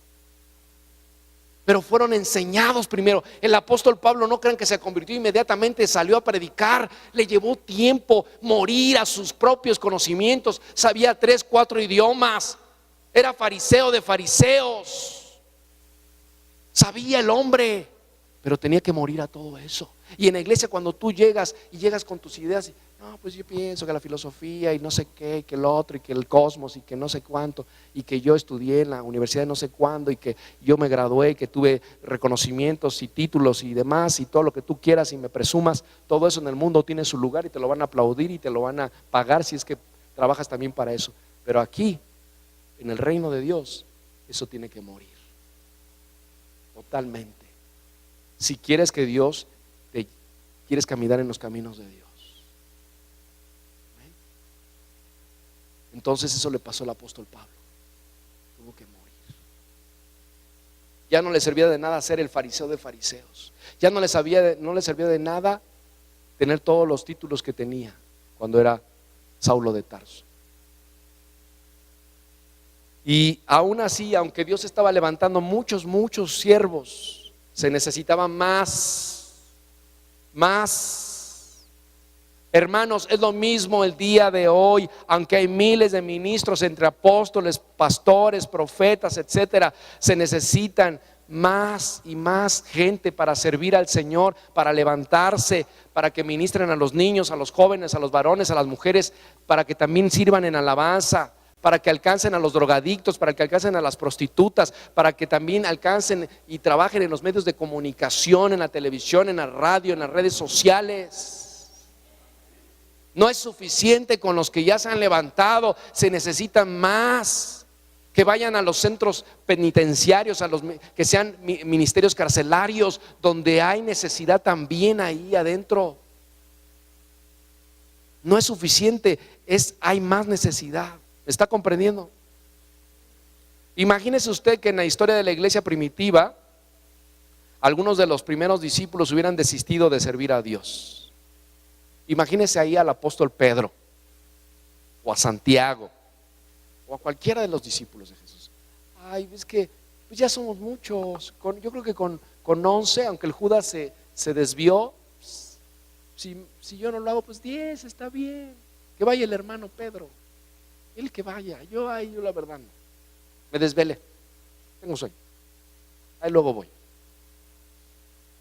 Pero fueron enseñados primero. El apóstol Pablo, no crean que se convirtió inmediatamente, salió a predicar. Le llevó tiempo morir a sus propios conocimientos. Sabía 3, 4 idiomas. Era fariseo de fariseos. Sabía el hombre, pero tenía que morir a todo eso. Y en la iglesia, cuando tú llegas con tus ideas, no, pues yo pienso que la filosofía y no sé qué, que el otro y que el cosmos y que no sé cuánto, y que yo estudié en la universidad de no sé cuándo y que yo me gradué, que tuve reconocimientos y títulos y demás y todo lo que tú quieras y me presumas, todo eso en el mundo tiene su lugar y te lo van a aplaudir y te lo van a pagar si es que trabajas también para eso. Pero aquí, en el reino de Dios, eso tiene que morir totalmente. Si quieres que Dios quieres caminar en los caminos de Dios. ¿Ven? Entonces eso le pasó al apóstol Pablo. Tuvo que morir. Ya no le servía de nada ser el fariseo de fariseos. Ya no le servía de nada tener todos los títulos que tenía cuando era Saulo de Tarso. Y aún así, aunque Dios estaba levantando muchos siervos, se necesitaba más. Hermanos, es lo mismo el día de hoy. Aunque hay miles de ministros entre apóstoles, pastores, profetas, etcétera, se necesitan más y más gente para servir al Señor, para levantarse, para que ministren a los niños, a los jóvenes, a los varones, a las mujeres, para que también sirvan en alabanza, para que alcancen a los drogadictos, para que alcancen a las prostitutas, para que también alcancen y trabajen en los medios de comunicación, en la televisión, en la radio, en las redes sociales. No es suficiente con los que ya se han levantado, se necesitan más. Que vayan a los centros penitenciarios, que sean ministerios carcelarios, donde hay necesidad también ahí adentro. No es suficiente, hay más necesidad. ¿Me está comprendiendo? Imagínese usted que en la historia de la iglesia primitiva, algunos de los primeros discípulos hubieran desistido de servir a Dios. Imagínese ahí al apóstol Pedro, o a Santiago, o a cualquiera de los discípulos de Jesús. Ay, es que pues ya somos muchos. Yo creo que con 11, aunque el Judas se desvió, pues, si yo no lo hago, pues 10 está bien. Que vaya el hermano Pedro. Él que vaya, yo la verdad no. Me desvele, tengo sueño, ahí luego voy.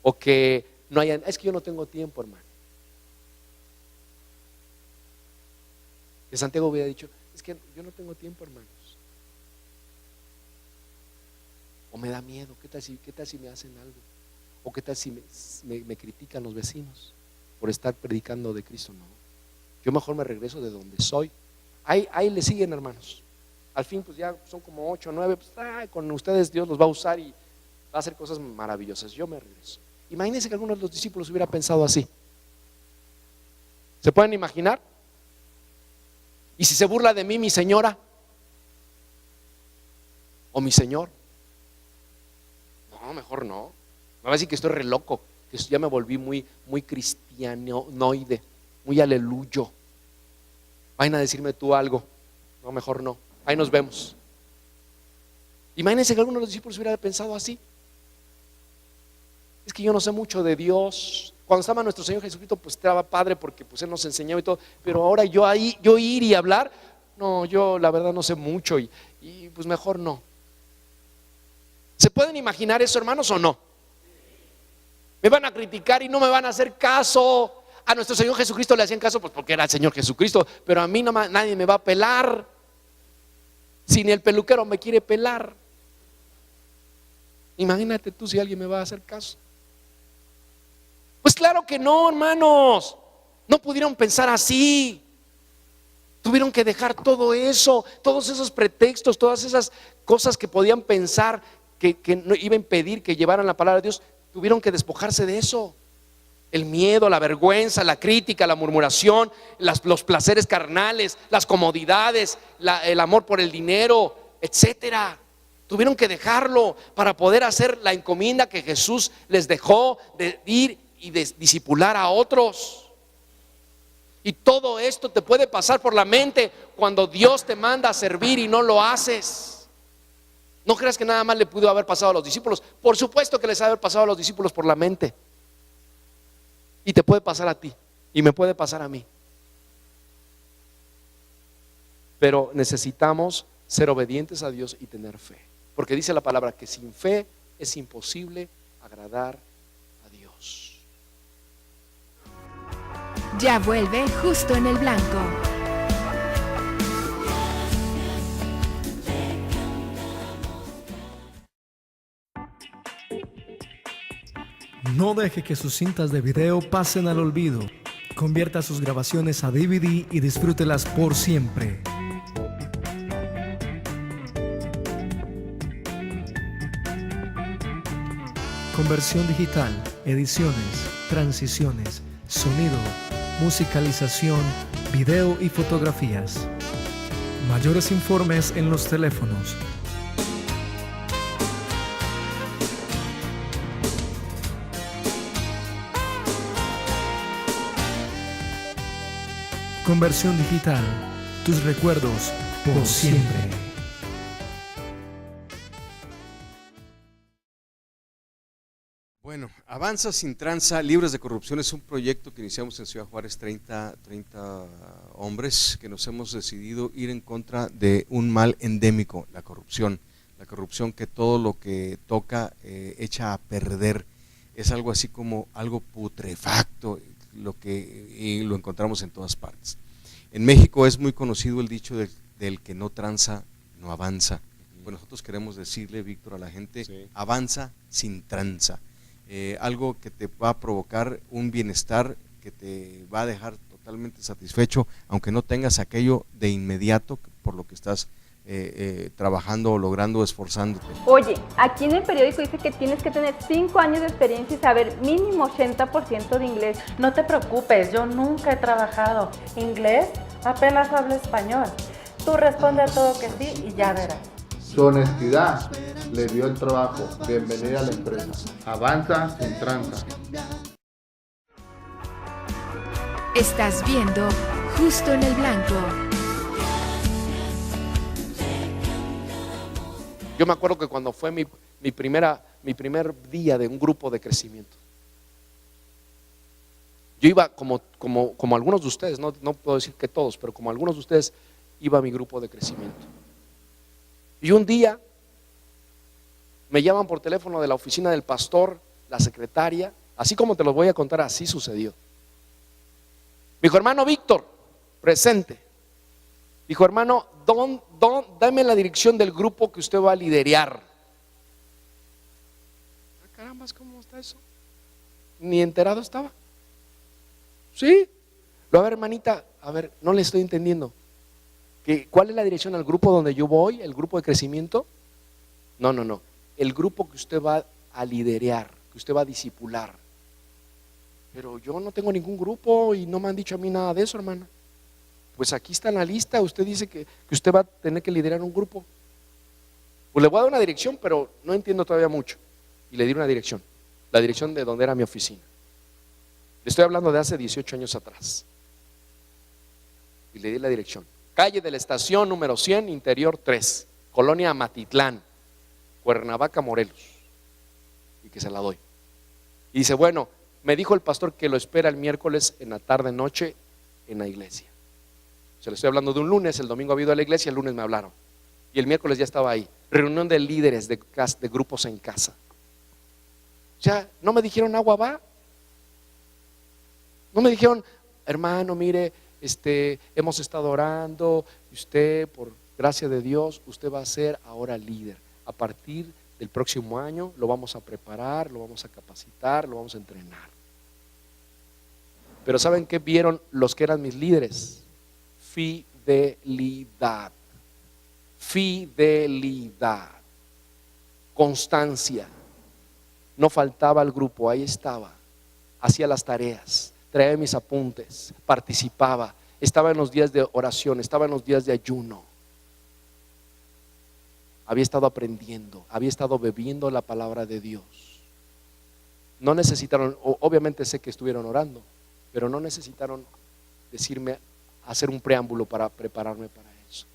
O que no haya, es que yo no tengo tiempo, hermano. Que Santiago hubiera dicho, es que yo no tengo tiempo, hermanos. O me da miedo, ¿qué tal si me hacen algo? O qué tal si me critican los vecinos por estar predicando de Cristo. No, yo mejor me regreso de donde soy. Ahí le siguen, hermanos. Al fin pues ya son como 8 o 9, pues, con ustedes Dios los va a usar y va a hacer cosas maravillosas. Yo me regreso. Imagínense que alguno de los discípulos hubiera pensado así. ¿Se pueden imaginar? ¿Y si se burla de mí mi señora? ¿O mi señor? No, mejor no. Me va a decir que estoy re loco, que ya me volví muy cristianoide, muy aleluyo. Vayan a decirme tú algo. No, mejor no. Ahí nos vemos. Imagínense que alguno de los discípulos hubiera pensado así. Es que yo no sé mucho de Dios. Cuando estaba nuestro Señor Jesucristo, pues estaba padre porque pues Él nos enseñaba y todo. Pero ahora yo ir y hablar, no, yo la verdad no sé mucho y pues mejor no. ¿Se pueden imaginar eso, hermanos, o no? Me van a criticar y no me van a hacer caso. A nuestro Señor Jesucristo le hacían caso pues porque era el Señor Jesucristo, pero a mí nadie me va a pelar. Si ni el peluquero me quiere pelar. Imagínate tú si alguien me va a hacer caso. Pues claro que no, hermanos. No pudieron pensar así. Tuvieron que dejar todo eso, todos esos pretextos, todas esas cosas que podían pensar que no iba a impedir que llevaran la palabra de Dios. Tuvieron que despojarse de eso. El miedo, la vergüenza, la crítica, la murmuración, los placeres carnales, las comodidades, el amor por el dinero, etcétera. Tuvieron que dejarlo para poder hacer la encomienda que Jesús les dejó de ir y de discipular a otros. Y todo esto te puede pasar por la mente cuando Dios te manda a servir y no lo haces. No creas que nada más le pudo haber pasado a los discípulos. Por supuesto que les ha haber pasado a los discípulos por la mente. Y te puede pasar a ti y me puede pasar a mí. Pero necesitamos ser obedientes a Dios y tener fe. Porque dice la palabra que sin fe es imposible agradar a Dios. Ya vuelve Justo en el Blanco. No deje que sus cintas de video pasen al olvido. Convierta sus grabaciones a DVD y disfrútelas por siempre. Conversión digital, ediciones, transiciones, sonido, musicalización, video y fotografías. Mayores informes en los teléfonos Conversión digital, tus recuerdos por siempre. Bueno, Avanza sin tranza, libres de corrupción es un proyecto que iniciamos en Ciudad Juárez, 30 hombres que nos hemos decidido ir en contra de un mal endémico, la corrupción que todo lo que toca echa a perder, es algo así como algo putrefacto, y lo encontramos en todas partes. En México es muy conocido el dicho del que no tranza, no avanza. Bueno, nosotros queremos decirle, Víctor, a la gente, sí, avanza sin tranza. Algo que te va a provocar un bienestar, que te va a dejar totalmente satisfecho, aunque no tengas aquello de inmediato por lo que estás trabajando o logrando, esforzándote. Oye, aquí en el periódico dice que tienes que tener 5 años de experiencia y saber mínimo 80% de inglés. No te preocupes, yo nunca he trabajado inglés, apenas hablo español. Tú responde a todo que sí y ya verás. Su honestidad le dio el trabajo. Bienvenida a la empresa. Avanza sin tranza. Estás viendo Justo en el Blanco. Yo me acuerdo que cuando fue mi primer día de un grupo de crecimiento, yo iba como algunos de ustedes, no puedo decir que todos, pero como algunos de ustedes, iba a mi grupo de crecimiento. Y un día me llaman por teléfono de la oficina del pastor, la secretaria, así como te lo voy a contar, así sucedió. Me dijo, hermano Víctor, presente. Dijo, hermano, dame la dirección del grupo que usted va a liderar. Ah, caramba, ¿cómo está eso? Ni enterado estaba. Sí. A ver, hermanita, a ver, no le estoy entendiendo. ¿Cuál es la dirección al grupo donde yo voy? ¿El grupo de crecimiento? No. El grupo que usted va a liderar, que usted va a discipular. Pero yo no tengo ningún grupo y no me han dicho a mí nada de eso, hermana. Pues aquí está en la lista, usted dice que usted va a tener que liderar un grupo. Pues le voy a dar una dirección, pero no entiendo todavía mucho. Y le di una dirección, la dirección de donde era mi oficina. Le estoy hablando de hace 18 años atrás. Y le di la dirección. Calle de la estación número 100, interior 3, Colonia Amatitlán, Cuernavaca, Morelos. Y que se la doy. Y dice, bueno, me dijo el pastor que lo espera el miércoles en la tarde noche en la iglesia. Se le estoy hablando de un lunes, el domingo ha ido a la iglesia, el lunes me hablaron. Y el miércoles ya estaba ahí. Reunión de líderes de grupos en casa. O sea, no me dijeron agua va. No me dijeron, hermano, mire, hemos estado orando y usted, por gracia de Dios, usted va a ser ahora líder. A partir del próximo año lo vamos a preparar, lo vamos a capacitar, lo vamos a entrenar. Pero ¿saben qué vieron los que eran mis líderes? Fidelidad. Fidelidad. Constancia. No faltaba al grupo, ahí estaba. Hacía las tareas, traía mis apuntes, participaba, estaba en los días de oración, estaba en los días de ayuno. Había estado aprendiendo, había estado bebiendo la palabra de Dios. No necesitaron, obviamente sé que estuvieron orando, pero no necesitaron decirme, hacer un preámbulo para prepararme para eso.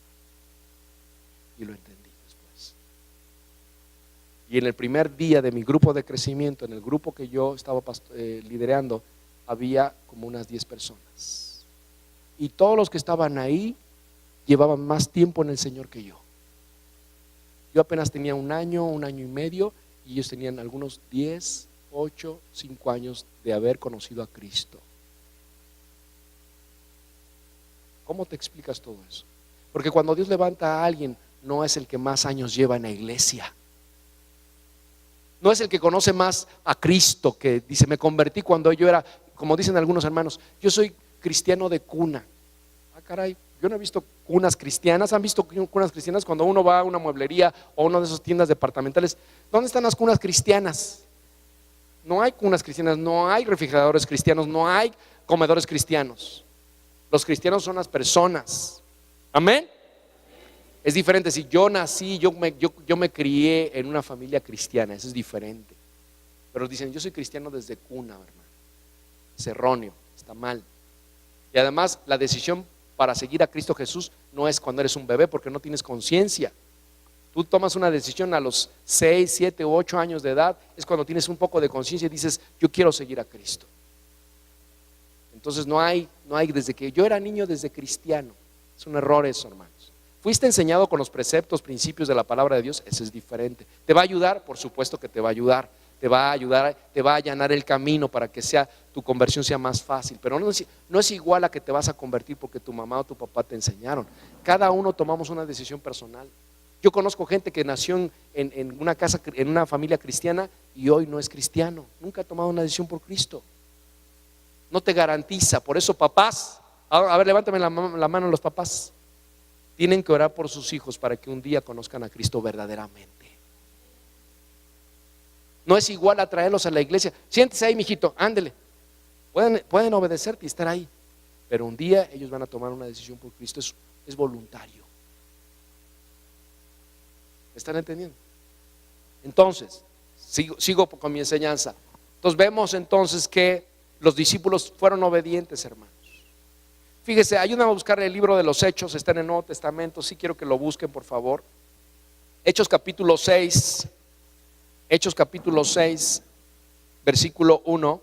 Y lo entendí después. Y en el primer día de mi grupo de crecimiento, en el grupo que yo estaba liderando, había como unas 10 personas. Y todos los que estaban ahí llevaban más tiempo en el Señor que yo. Yo apenas tenía un año y medio, y ellos tenían algunos 10, 8, 5 años de haber conocido a Cristo. ¿Cómo te explicas todo eso? Porque cuando Dios levanta a alguien, no es el que más años lleva en la iglesia. No es el que conoce más a Cristo, que dice, me convertí cuando yo era, como dicen algunos hermanos, yo soy cristiano de cuna. Ah, caray, yo no he visto cunas cristianas. ¿Han visto cunas cristianas? Cuando uno va a una mueblería o a una de esas tiendas departamentales, ¿dónde están las cunas cristianas? No hay cunas cristianas, no hay refrigeradores cristianos, no hay comedores cristianos. Los cristianos son las personas. Amén. Es diferente si yo nací, yo me crié en una familia cristiana, eso es diferente. Pero dicen, yo soy cristiano desde cuna, hermano. Es erróneo, está mal. Y además la decisión para seguir a Cristo Jesús no es cuando eres un bebé, porque no tienes conciencia. Tú tomas una decisión a los 6, 7 u 8 años de edad, es cuando tienes un poco de conciencia y dices, yo quiero seguir a Cristo. Entonces no hay desde que yo era niño, desde cristiano. Es un error eso, hermanos. Fuiste enseñado con los preceptos, principios de la palabra de Dios, eso es diferente. ¿Te va a ayudar? Por supuesto que te va a ayudar. Te va a ayudar, te va a allanar el camino para que tu conversión sea más fácil. Pero no es igual a que te vas a convertir porque tu mamá o tu papá te enseñaron. Cada uno tomamos una decisión personal. Yo conozco gente que nació en una casa, en una familia cristiana, y hoy no es cristiano. Nunca ha tomado una decisión por Cristo. No te garantiza. Por eso, papás, a ver, levántame la mano los papás. Tienen que orar por sus hijos para que un día conozcan a Cristo verdaderamente. No es igual a traerlos a la iglesia. Siéntese ahí, mijito, ándele. Pueden obedecerte y estar ahí, pero un día ellos van a tomar una decisión por Cristo. Es voluntario. ¿Me están entendiendo? Entonces, sigo con mi enseñanza. Entonces vemos entonces que los discípulos fueron obedientes, hermanos. Fíjese, ayúdame a buscar el libro de los Hechos, está en el Nuevo Testamento, sí quiero que lo busquen, por favor. Hechos capítulo 6, versículo 1.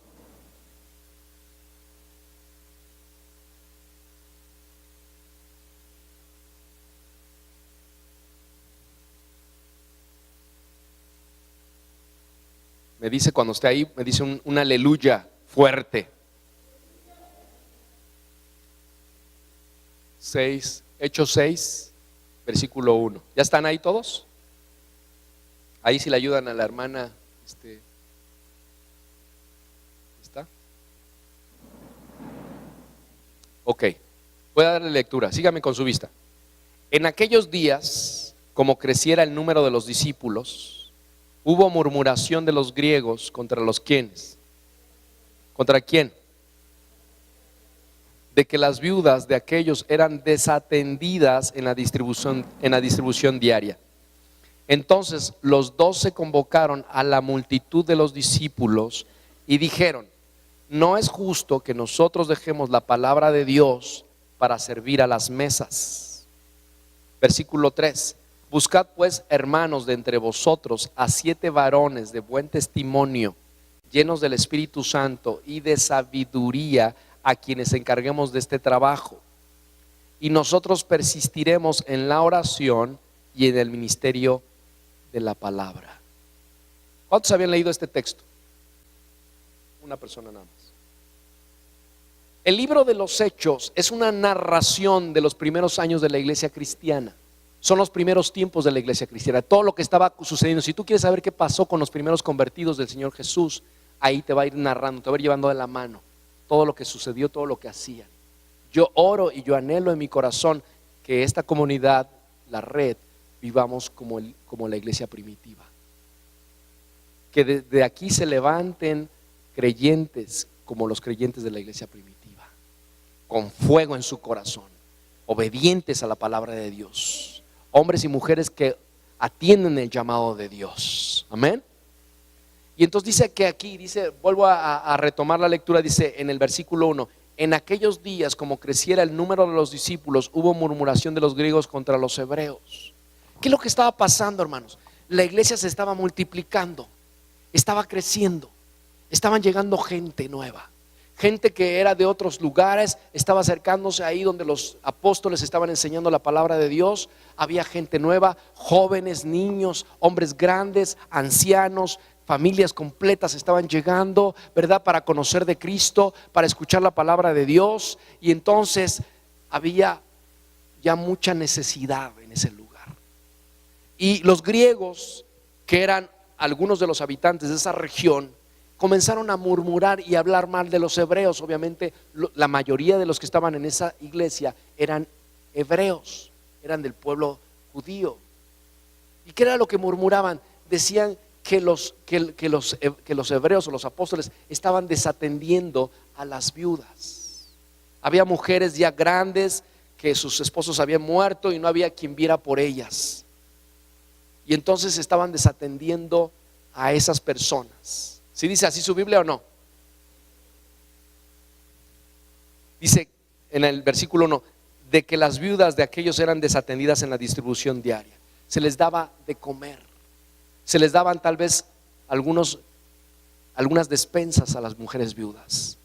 Me dice cuando esté ahí, me dice un aleluya fuerte. 6, Hechos 6, versículo 1. ¿Ya están ahí todos? Ahí si le ayudan a la hermana, ¿está? Ok, voy a darle lectura, sígame con su vista. En aquellos días, como creciera el número de los discípulos, hubo murmuración de los griegos contra los quienes, ¿Contra quién? De que las viudas de aquellos eran desatendidas en la distribución diaria. Entonces los 12 convocaron a la multitud de los discípulos y dijeron: no es justo que nosotros dejemos la palabra de Dios para servir a las mesas. Versículo 3: buscad pues, hermanos, de entre vosotros a 7 varones de buen testimonio, llenos del Espíritu Santo y de sabiduría, a quienes encarguemos de este trabajo, y nosotros persistiremos en la oración y en el ministerio de la palabra. ¿Cuántos habían leído este texto? Una persona nada más. El libro de los Hechos es una narración de los primeros años de la iglesia cristiana. Son los primeros tiempos de la iglesia cristiana, todo lo que estaba sucediendo. Si tú quieres saber qué pasó con los primeros convertidos del Señor Jesús, ahí te va a ir narrando, te va a ir llevando de la mano todo lo que sucedió, todo lo que hacían. Yo oro y yo anhelo en mi corazón que esta comunidad, la red, vivamos como la iglesia primitiva. Que de aquí se levanten creyentes como los creyentes de la iglesia primitiva, con fuego en su corazón, obedientes a la palabra de Dios, hombres y mujeres que atienden el llamado de Dios. Amén. Y entonces dice que aquí, vuelvo a retomar la lectura, dice en el versículo 1: en aquellos días, como creciera el número de los discípulos, hubo murmuración de los griegos contra los hebreos. ¿Qué es lo que estaba pasando, hermanos? La iglesia se estaba multiplicando, estaba creciendo, estaban llegando gente nueva, gente que era de otros lugares, estaba acercándose ahí donde los apóstoles estaban enseñando la palabra de Dios. Había gente nueva, jóvenes, niños, hombres grandes, ancianos, familias completas estaban llegando, ¿verdad?, para conocer de Cristo, para escuchar la palabra de Dios. Y entonces había ya mucha necesidad en ese lugar. Y los griegos, que eran algunos de los habitantes de esa región, comenzaron a murmurar y a hablar mal de los hebreos. Obviamente la mayoría de los que estaban en esa iglesia eran hebreos, eran del pueblo judío. ¿Y qué era lo que murmuraban? Decían que los hebreos o los apóstoles estaban desatendiendo a las viudas. Había mujeres ya grandes que sus esposos habían muerto y no había quien viera por ellas. Y entonces estaban desatendiendo a esas personas. ¿Sí dice así su Biblia o no? Dice en el versículo 1: de que las viudas de aquellos eran desatendidas en la distribución diaria. Se les daba de comer, se les daban tal vez algunas despensas a las mujeres viudas,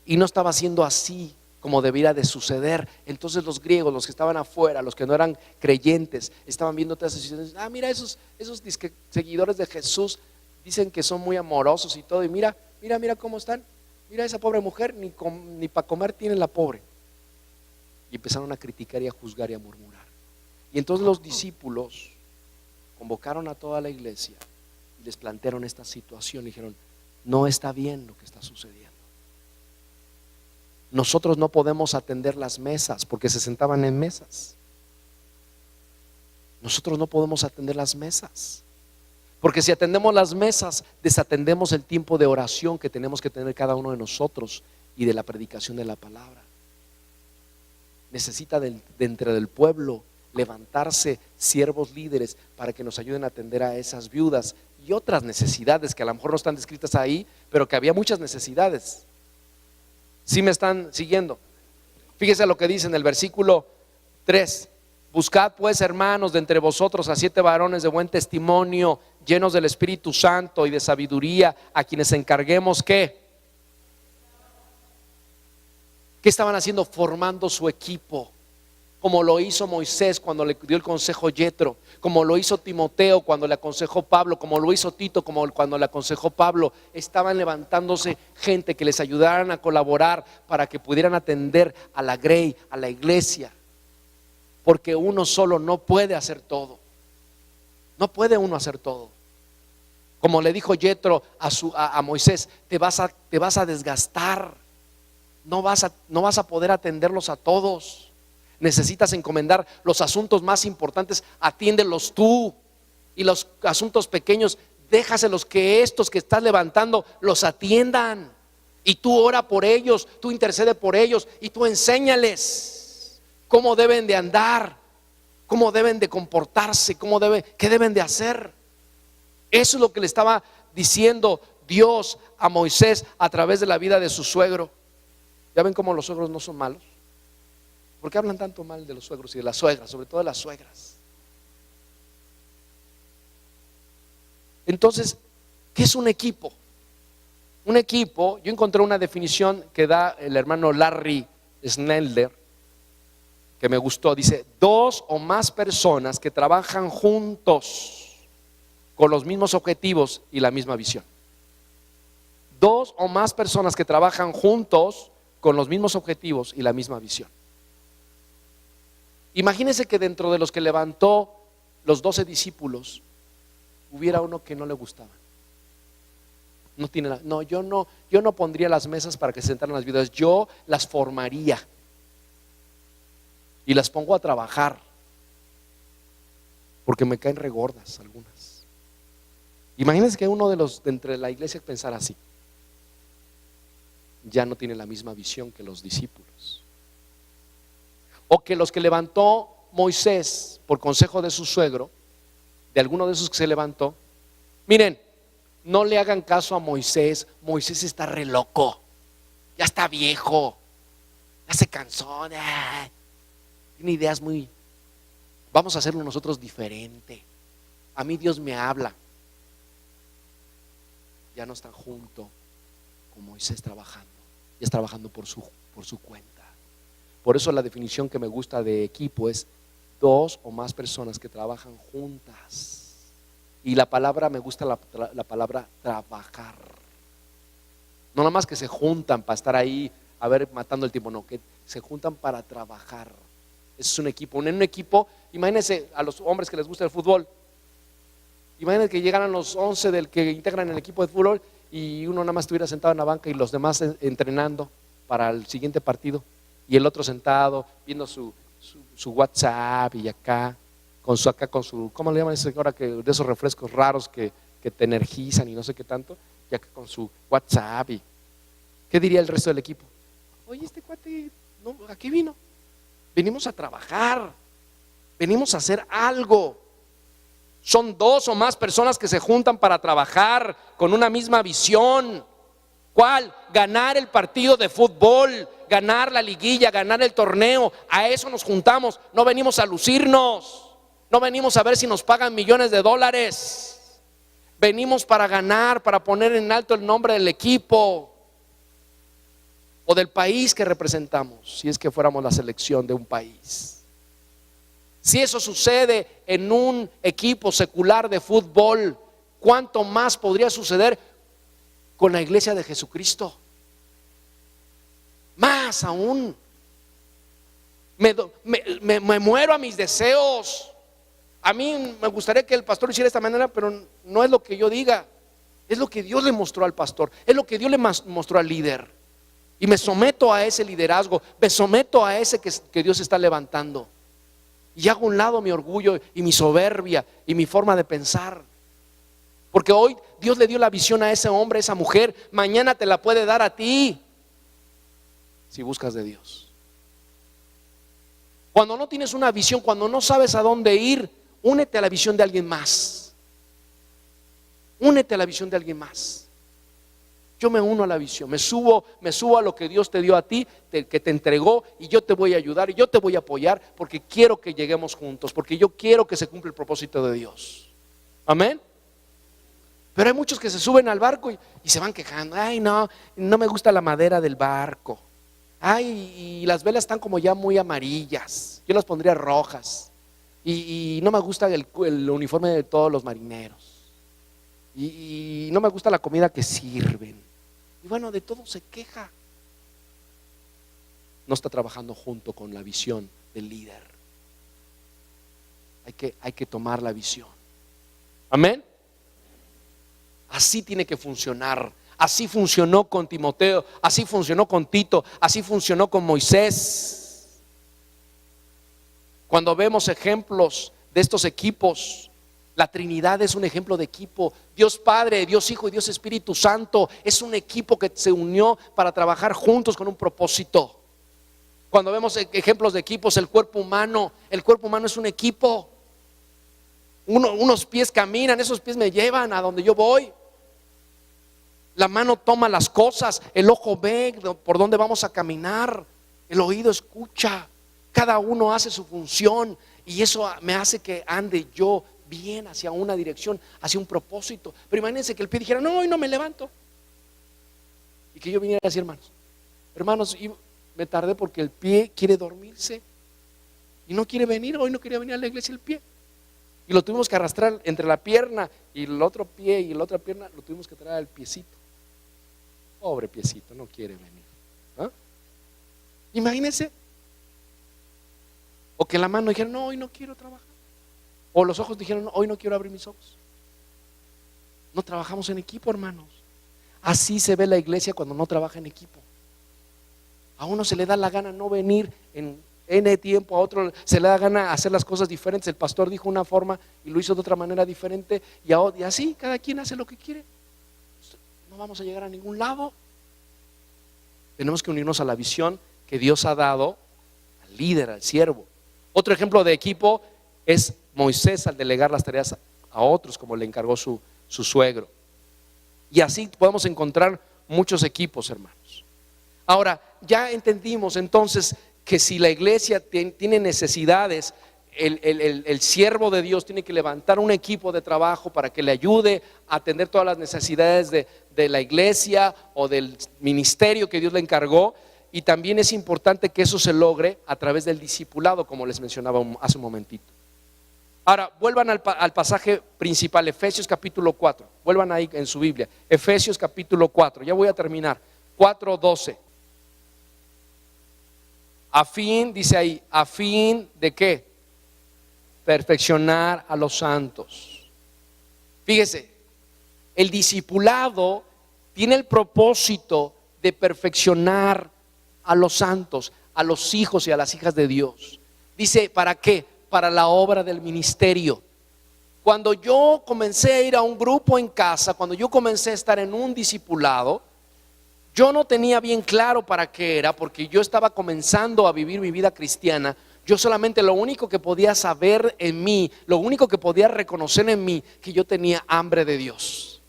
y no estaba siendo así como debiera de suceder. Entonces los griegos, los que estaban afuera, los que no eran creyentes, estaban viendo todas esas situaciones. Mira esos seguidores de Jesús, dicen que son muy amorosos y todo, y mira cómo están. Mira esa pobre mujer, ni para comer tiene la pobre. Y empezaron a criticar y a juzgar y a murmurar. Y entonces los discípulos convocaron a toda la iglesia y les plantearon esta situación. Dijeron: no está bien lo que está sucediendo. Nosotros no podemos atender las mesas, porque se sentaban en mesas. Nosotros no podemos atender las mesas, porque si atendemos las mesas, desatendemos el tiempo de oración que tenemos que tener cada uno de nosotros y de la predicación de la palabra. Necesita de entre del pueblo levantarse siervos líderes para que nos ayuden a atender a esas viudas y otras necesidades que a lo mejor no están descritas ahí, pero que había muchas necesidades. ¿Sí me están siguiendo? Fíjese lo que dice en el versículo 3: buscad pues, hermanos, de entre vosotros a 7 varones de buen testimonio, llenos del Espíritu Santo y de sabiduría, a quienes encarguemos ¿qué? ¿Qué estaban haciendo? Formando su equipo, como lo hizo Moisés cuando le dio el consejo Yetro, como lo hizo Timoteo cuando le aconsejó Pablo, como lo hizo Tito como cuando le aconsejó Pablo. Estaban levantándose gente que les ayudaran a colaborar para que pudieran atender a la grey, a la iglesia, porque uno solo no puede hacer todo. No puede uno hacer todo. Como le dijo Yetro a Moisés: te vas a desgastar, no vas a poder atenderlos a todos. Necesitas encomendar los asuntos más importantes, atiéndelos tú, y los asuntos pequeños déjaselos que estos que estás levantando los atiendan. Y tú ora por ellos, tú intercede por ellos y tú enséñales cómo deben de andar, cómo deben de comportarse, qué deben de hacer. Eso es lo que le estaba diciendo Dios a Moisés a través de la vida de su suegro. ¿Ya ven cómo los suegros no son malos? ¿Por qué hablan tanto mal de los suegros y de las suegras, sobre todo de las suegras? Entonces, ¿qué es un equipo? Un equipo, yo encontré una definición que da el hermano Larry Snelder, que me gustó. Dice: dos o más personas que trabajan juntos con los mismos objetivos y la misma visión. Dos o más personas que trabajan juntos con los mismos objetivos y la misma visión. Imagínense que dentro de los que levantó los 12 discípulos hubiera uno que no le gustaba. Yo no pondría las mesas para que se sentaran las viudas, yo las formaría y las pongo a trabajar, porque me caen regordas algunas. Imagínense que uno de entre la iglesia pensara así, ya no tiene la misma visión que los discípulos. O que los que levantó Moisés por consejo de su suegro, de alguno de esos que se levantó, miren, no le hagan caso a Moisés. Moisés está re loco, ya está viejo, ya se cansó, tiene ideas vamos a hacerlo nosotros diferente. A mí Dios me habla. Ya no están junto con Moisés trabajando, ya es trabajando por su cuenta. Por eso la definición que me gusta de equipo es dos o más personas que trabajan juntas. Y la palabra, me gusta la palabra trabajar. No nada más que se juntan para estar ahí a ver matando el tiempo, no, que se juntan para trabajar. Eso es un equipo. En un equipo, imagínense a los hombres que les gusta el fútbol. Imagínense que llegaran los 11 del que integran el equipo de fútbol y uno nada más estuviera sentado en la banca y los demás entrenando para el siguiente partido. Y el otro sentado viendo su WhatsApp y acá con su, ¿cómo le llaman eso ahora? De esos refrescos raros que te energizan y no sé qué tanto, y acá con su WhatsApp. Y ¿qué diría el resto del equipo? Oye, este cuate, no, ¿a qué vino? Venimos a trabajar, venimos a hacer algo. Son dos o más personas que se juntan para trabajar con una misma visión. ¿Cuál? Ganar el partido de fútbol, ganar la liguilla, ganar el torneo. A eso nos juntamos. No venimos a lucirnos, no venimos a ver si nos pagan millones de dólares. Venimos para ganar, para poner en alto el nombre del equipo o del país que representamos, si es que fuéramos la selección de un país. Si eso sucede en un equipo secular de fútbol, ¿cuánto más podría suceder con la iglesia de Jesucristo? Más aún. Me muero a mis deseos. A mí me gustaría que el pastor lo hiciera de esta manera, pero no es lo que yo diga. Es lo que Dios le mostró al pastor, es lo que Dios le mostró al líder. Y me someto a ese liderazgo, me someto a ese que Dios está levantando. Y hago a un lado mi orgullo y mi soberbia y mi forma de pensar. Porque hoy Dios le dio la visión a ese hombre, a esa mujer. Mañana te la puede dar a ti, si buscas de Dios. Cuando no tienes una visión, cuando no sabes a dónde ir, únete a la visión de alguien más. Únete a la visión de alguien más. Yo me uno a la visión, me subo a lo que Dios te dio a ti, que te entregó, y yo te voy a ayudar y yo te voy a apoyar, porque quiero que lleguemos juntos, porque yo quiero que se cumpla el propósito de Dios. Amén. Pero hay muchos que se suben al barco y se van quejando. Ay, no me gusta la madera del barco. Ay, y las velas están como ya muy amarillas, yo las pondría rojas. Y no me gusta el uniforme de todos los marineros. Y no me gusta la comida que sirven. Y bueno, de todo se queja. No está trabajando junto con la visión del líder. Hay que tomar la visión. Amén. Así tiene que funcionar. Así funcionó con Timoteo, así funcionó con Tito, así funcionó con Moisés. Cuando vemos ejemplos de estos equipos La Trinidad es un ejemplo de equipo. Dios Padre, Dios Hijo y Dios Espíritu Santo es un equipo que se unió para trabajar juntos con un propósito. Cuando vemos ejemplos de equipos, el cuerpo humano es un equipo. Unos pies caminan, esos pies me llevan a donde yo voy. La mano toma las cosas, el ojo ve por dónde vamos a caminar, el oído escucha. Cada uno hace su función y eso me hace que ande yo bien hacia una dirección, hacia un propósito. Pero imagínense que el pie dijera, no, hoy no me levanto. Y que yo viniera así, hermanos, y me tardé porque el pie quiere dormirse y no quiere venir. Hoy no quería venir a la iglesia el pie. Y lo tuvimos que arrastrar entre la pierna y el otro pie y la otra pierna, lo tuvimos que traer al piecito. Pobre piecito, no quiere venir. ¿Ah? Imagínense. O que la mano dijera, no, hoy no quiero trabajar. O los ojos dijeron, no, hoy no quiero abrir mis ojos. No trabajamos en equipo, hermanos. Así se ve la iglesia cuando no trabaja en equipo. A uno se le da la gana no venir en N tiempo, a otro se le da gana hacer las cosas diferentes. El pastor dijo una forma y lo hizo de otra manera diferente, y así cada quien hace lo que quiere. No vamos a llegar a ningún lado. Tenemos que unirnos a la visión que Dios ha dado al líder, al siervo. Otro ejemplo de equipo es Moisés al delegar las tareas a otros, como le encargó su suegro. Y así podemos encontrar muchos equipos, hermanos. Ahora, ya entendimos entonces que si la iglesia tiene necesidades, el siervo de Dios tiene que levantar un equipo de trabajo para que le ayude a atender todas las necesidades de la iglesia o del ministerio que Dios le encargó. Y también es importante que eso se logre a través del discipulado, como les mencionaba hace un momentito. Ahora, vuelvan al pasaje principal, Efesios capítulo 4. Vuelvan ahí en su Biblia, Efesios capítulo 4. Ya voy a terminar, 4:12. A fin, dice ahí, a fin de ¿qué? Perfeccionar a los santos. Fíjese, el discipulado tiene el propósito de perfeccionar a los santos, a los hijos y a las hijas de Dios. Dice, ¿para qué? Para la obra del ministerio. Cuando yo comencé a ir a un grupo en casa, cuando yo comencé a estar en un discipulado, yo no tenía bien claro para qué era, porque yo estaba comenzando a vivir mi vida cristiana. Yo solamente lo único que podía saber en mí, lo único que podía reconocer en mí, que yo tenía hambre de Dios.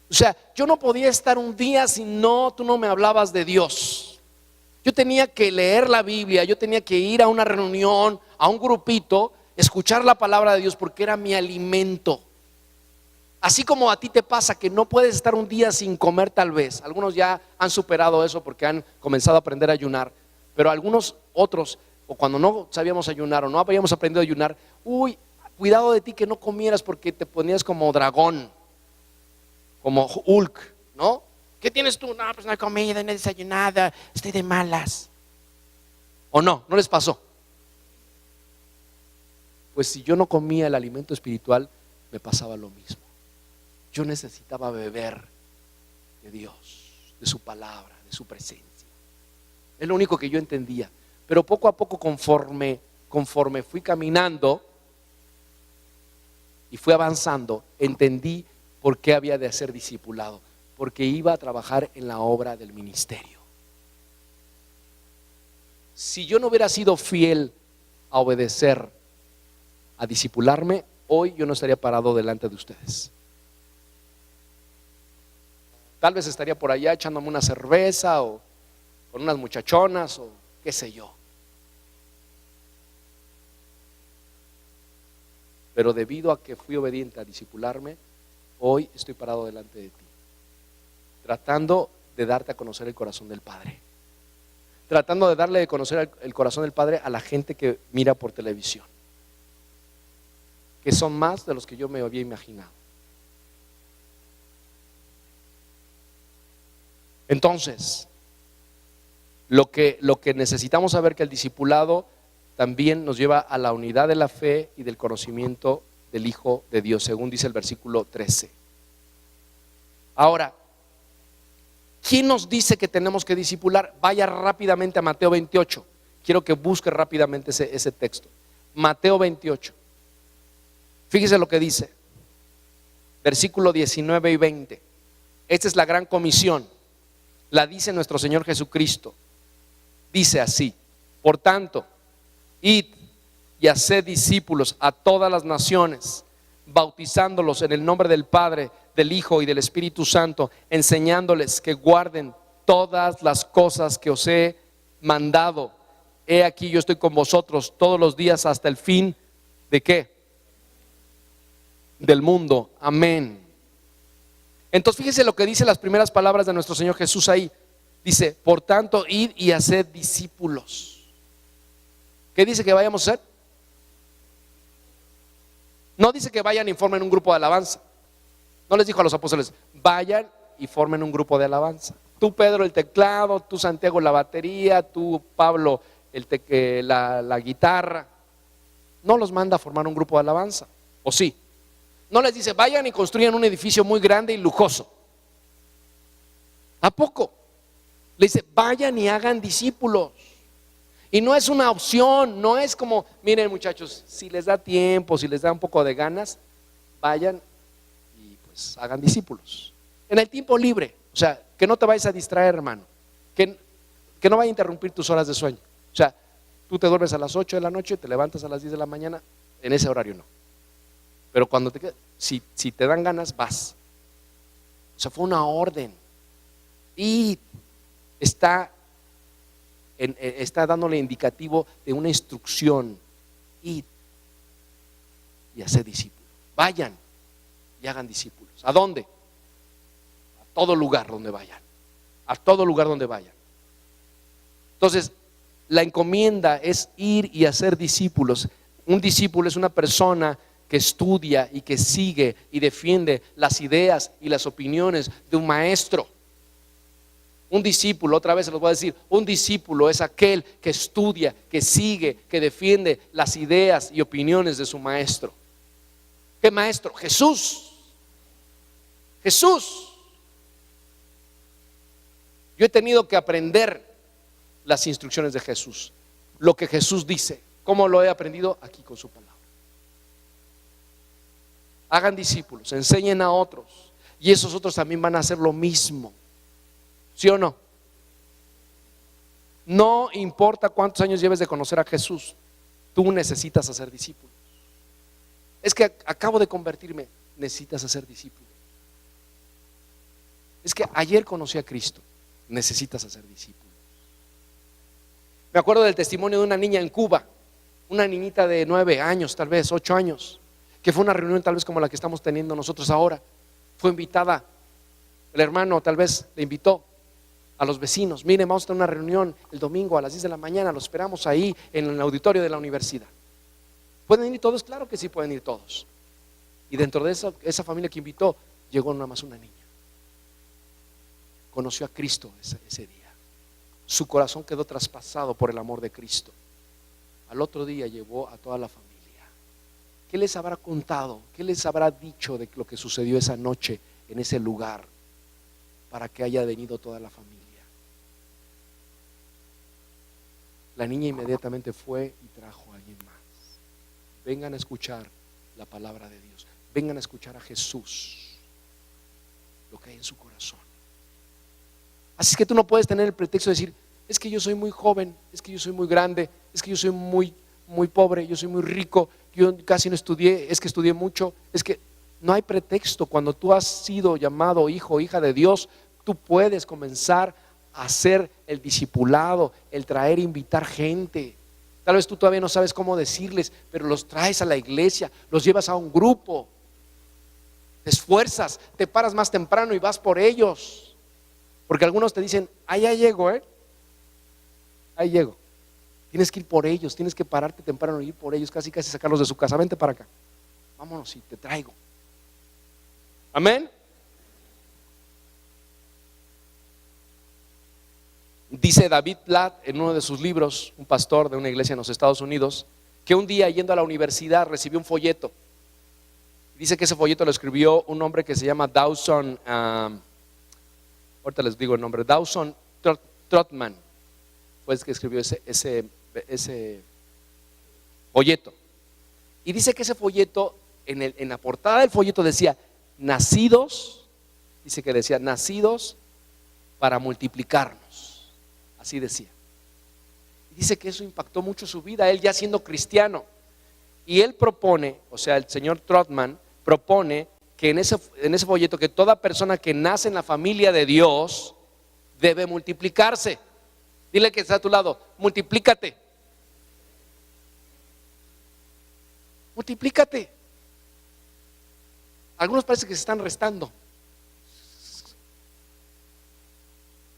O sea, yo no podía estar un día si tú no me hablabas de Dios. Yo tenía que leer la Biblia, yo tenía que ir a una reunión, a un grupito, escuchar la palabra de Dios, porque era mi alimento. Así como a ti te pasa que no puedes estar un día sin comer, tal vez. Algunos ya han superado eso porque han comenzado a aprender a ayunar, pero algunos otros, o cuando no sabíamos ayunar o no habíamos aprendido a ayunar, cuidado de ti que no comieras porque te ponías como dragón, como Hulk, ¿no? ¿Qué tienes tú? No, pues no he comido, no he desayunado, estoy de malas. ¿O no? ¿No les pasó? Pues si yo no comía el alimento espiritual, me pasaba lo mismo. Yo necesitaba beber de Dios, de su palabra, de su presencia. Es lo único que yo entendía. Pero poco a poco, conforme fui caminando y fui avanzando, entendí por qué había de ser discipulado. Porque iba a trabajar en la obra del ministerio. Si yo no hubiera sido fiel a obedecer, a discipularme, hoy yo no estaría parado delante de ustedes. Tal vez estaría por allá echándome una cerveza o con unas muchachonas o qué sé yo. Pero debido a que fui obediente a discipularme, hoy estoy parado delante de ti, tratando de darte a conocer el corazón del Padre, tratando de darle a conocer el corazón del Padre a la gente que mira por televisión, que son más de los que yo me había imaginado. Entonces, lo que necesitamos saber, que el discipulado también nos lleva a la unidad de la fe y del conocimiento del Hijo de Dios, según dice el versículo 13. Ahora, ¿quién nos dice que tenemos que discipular? Vaya rápidamente a Mateo 28. Quiero que busque rápidamente ese texto. Mateo 28. Fíjese lo que dice, versículo 19 y 20. Esta es la gran comisión, la dice nuestro Señor Jesucristo. Dice así: por tanto, id y haced discípulos a todas las naciones, bautizándolos en el nombre del Padre, del Hijo y del Espíritu Santo, enseñándoles que guarden todas las cosas que os he mandado. He aquí, yo estoy con vosotros todos los días hasta el fin ¿de qué? Del mundo. Amén. Entonces fíjese lo que dice las primeras palabras de nuestro Señor Jesús ahí. Dice: por tanto, id y haced discípulos. ¿Qué dice que vayamos a hacer? No dice que vayan y formen un grupo de alabanza. No les dijo a los apóstoles: vayan y formen un grupo de alabanza. Tú, Pedro, el teclado; tú, Santiago, la batería; tú, Pablo, la guitarra. No los manda a formar un grupo de alabanza. ¿O sí? No les dice: vayan y construyan un edificio muy grande y lujoso. ¿A poco? Le dice: vayan y hagan discípulos. Y no es una opción, no es como, miren muchachos, si les da tiempo, si les da un poco de ganas, vayan y pues hagan discípulos. En el tiempo libre, o sea, que no te vayas a distraer, hermano, que no vaya a interrumpir tus horas de sueño. O sea, tú te duermes a las 8 de la noche, te levantas a las 10 de la mañana, en ese horario no. Pero cuando si te dan ganas, vas. O sea, fue una orden. Y está dándole indicativo de una instrucción. Id y haced discípulos. Vayan y hagan discípulos. ¿A dónde? A todo lugar donde vayan. A todo lugar donde vayan. Entonces, la encomienda es ir y hacer discípulos. Un discípulo es una persona que estudia y que sigue y defiende las ideas y las opiniones de un maestro. Un discípulo, otra vez se los voy a decir, un discípulo es aquel que estudia, que sigue, que defiende las ideas y opiniones de su maestro. ¿Qué maestro? Jesús. Jesús. Yo he tenido que aprender las instrucciones de Jesús, lo que Jesús dice. ¿Cómo lo he aprendido? Aquí con su palabra. Hagan discípulos, enseñen a otros, y esos otros también van a hacer lo mismo. ¿Sí o no? No importa cuántos años lleves de conocer a Jesús, tú necesitas hacer discípulos. Es que acabo de convertirme, necesitas hacer discípulos. Es que ayer conocí a Cristo, necesitas hacer discípulos. Me acuerdo del testimonio de una niña en Cuba, una niñita de 9 años, tal vez 8 años, que fue una reunión tal vez como la que estamos teniendo nosotros ahora. Fue invitada, el hermano tal vez le invitó a los vecinos: miren, vamos a tener una reunión el domingo a las 10 de la mañana, los esperamos ahí en el auditorio de la universidad. ¿Pueden ir todos? Claro que sí, pueden ir todos. Y dentro de esa familia que invitó, llegó nada más una niña. Conoció a Cristo ese día. Su corazón quedó traspasado por el amor de Cristo. Al otro día llevó a toda la familia. ¿Qué les habrá contado? ¿Qué les habrá dicho de lo que sucedió esa noche en ese lugar para que haya venido toda la familia? La niña inmediatamente fue y trajo a alguien más. Vengan a escuchar la palabra de Dios. Vengan a escuchar a Jesús, lo que hay en su corazón. Así es que tú no puedes tener el pretexto de decir: es que yo soy muy joven, es que yo soy muy grande, es que yo soy muy pobre, yo soy muy rico, yo casi no estudié, es que estudié mucho. Es que no hay pretexto. Cuando tú has sido llamado hijo o hija de Dios, tú puedes comenzar a hacer el discipulado, el traer e invitar gente. Tal vez tú todavía no sabes cómo decirles, pero los traes a la iglesia, los llevas a un grupo, te esfuerzas, te paras más temprano y vas por ellos. Porque algunos te dicen: ya llego, ahí llego. Tienes que ir por ellos, tienes que pararte temprano y ir por ellos, casi sacarlos de su casa. Vente para acá, vámonos y te traigo. Amén. Dice David Platt en uno de sus libros, un pastor de una iglesia en los Estados Unidos, que un día yendo a la universidad recibió un folleto. Dice que ese folleto lo escribió un hombre que se llama Dawson, ahorita les digo el nombre, Dawson Trotman, fue el que escribió ese folleto. Y dice que ese folleto en la portada del folleto decía, nacidos, dice que decía, nacidos para multiplicarnos. Así decía. Y dice que eso impactó mucho su vida, él ya siendo cristiano. Y él propone, o sea, el señor Trotman propone que en ese folleto que toda persona que nace en la familia de Dios debe multiplicarse. Dile que está a tu lado, multiplícate. Multiplícate. Algunos parece que se están restando.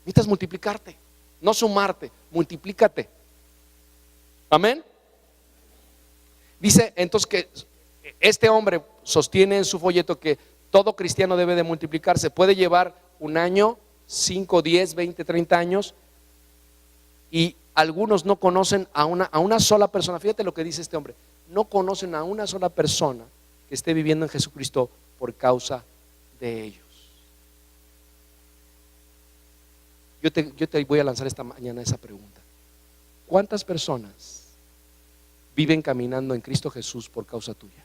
Necesitas multiplicarte, no sumarte, multiplícate. Amén. Dice entonces que este hombre sostiene en su folleto que todo cristiano debe de multiplicarse. Puede llevar un año, 5, 10, 20, 30 años, y algunos no conocen a una sola persona. Fíjate lo que dice este hombre. No conocen a una sola persona que esté viviendo en Jesucristo por causa de ellos. Yo te voy a lanzar esta mañana esa pregunta. ¿Cuántas personas viven caminando en Cristo Jesús por causa tuya?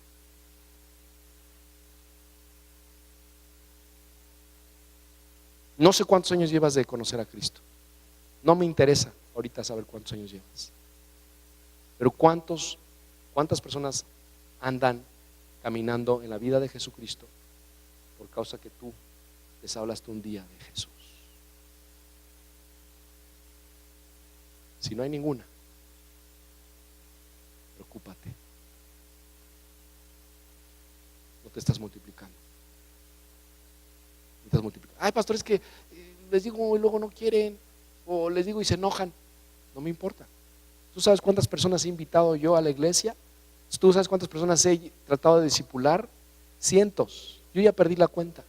No sé cuántos años llevas de conocer a Cristo. No me interesa ahorita saber cuántos años llevas. Pero ¿cuántas personas andan caminando en la vida de Jesucristo por causa que tú les hablaste un día de Jesús? Si no hay ninguna, preocúpate. No te estás multiplicando. No te estás multiplicando. Ay, pastor, es que les digo y luego no quieren, o les digo y se enojan. No me importa. ¿Tú sabes cuántas personas he invitado yo a la iglesia? ¿Tú sabes cuántas personas he tratado de discipular? Cientos. Yo ya perdí la cuenta.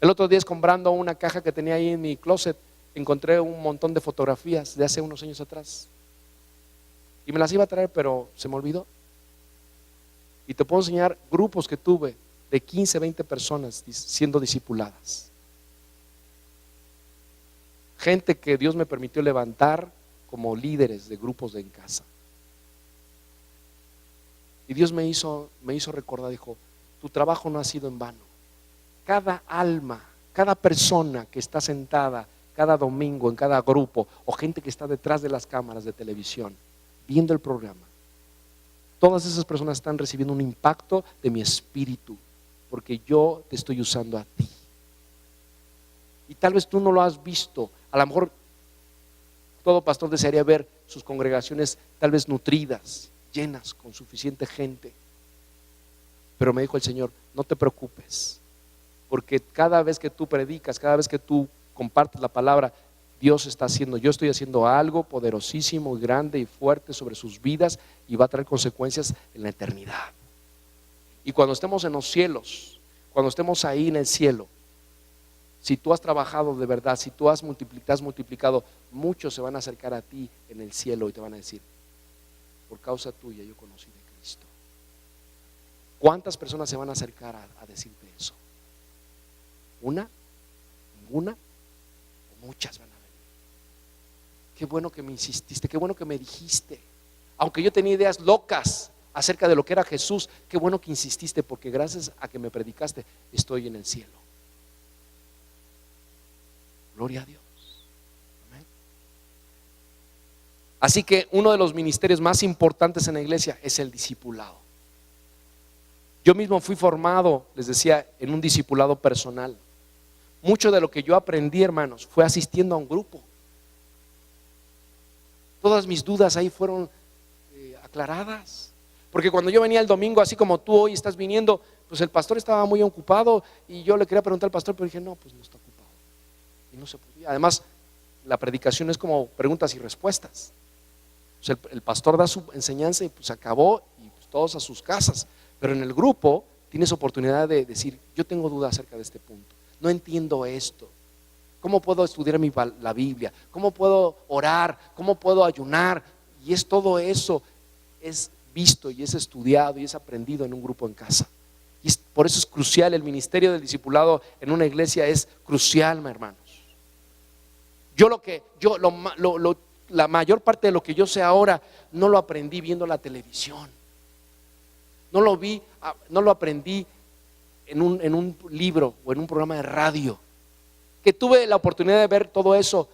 El otro día, comprando una caja que tenía ahí en mi closet, encontré un montón de fotografías de hace unos años atrás y me las iba a traer, pero se me olvidó. Y te puedo enseñar grupos que tuve de 15, 20 personas siendo discipuladas. Gente que Dios me permitió levantar como líderes de grupos de en casa. Y Dios me hizo recordar, dijo, tu trabajo no ha sido en vano. Cada alma, cada persona que está sentada cada domingo en cada grupo, o gente que está detrás de las cámaras de televisión viendo el programa, todas esas personas están recibiendo un impacto de mi espíritu, porque yo te estoy usando a ti. Y tal vez tú no lo has visto. A lo mejor todo pastor desearía ver sus congregaciones tal vez nutridas, llenas, con suficiente gente. Pero me dijo el Señor, no te preocupes, porque cada vez que tú predicas, cada vez que tú compartes la palabra, yo estoy haciendo algo poderosísimo, grande y fuerte sobre sus vidas, y va a traer consecuencias en la eternidad. Y cuando estemos en los cielos, cuando estemos ahí en el cielo, si tú has trabajado de verdad, si tú has multiplicado, muchos se van a acercar a ti en el cielo y te van a decir, por causa tuya yo conocí de Cristo. ¿Cuántas personas se van a acercar a decirte eso? ¿Una? ¿Ninguna? Muchas van a venir. Qué bueno que me insististe, qué bueno que me dijiste. Aunque yo tenía ideas locas acerca de lo que era Jesús, qué bueno que insististe, porque gracias a que me predicaste estoy en el cielo. Gloria a Dios. Amén. Así que uno de los ministerios más importantes en la iglesia es el discipulado. Yo mismo fui formado, les decía, en un discipulado personal. Mucho de lo que yo aprendí, hermanos, fue asistiendo a un grupo. Todas mis dudas ahí fueron aclaradas. Porque cuando yo venía el domingo, así como tú hoy estás viniendo, pues el pastor estaba muy ocupado y yo le quería preguntar al pastor, pero dije, no, pues no está ocupado. Y no se podía. Además, la predicación es como preguntas y respuestas. Pues el pastor da su enseñanza y pues acabó, y pues todos a sus casas. Pero en el grupo tienes oportunidad de decir, yo tengo duda acerca de este punto. No entiendo esto. ¿Cómo puedo estudiar la Biblia? ¿Cómo puedo orar? ¿Cómo puedo ayunar? Y es todo eso, es visto y es estudiado y es aprendido en un grupo en casa. Y por eso es crucial el ministerio del discipulado en una iglesia, es crucial, mis hermanos. La mayor parte de lo que yo sé ahora no lo aprendí viendo la televisión. no lo vi, no lo aprendí en un libro o en un programa de radio. Que tuve la oportunidad de ver todo eso,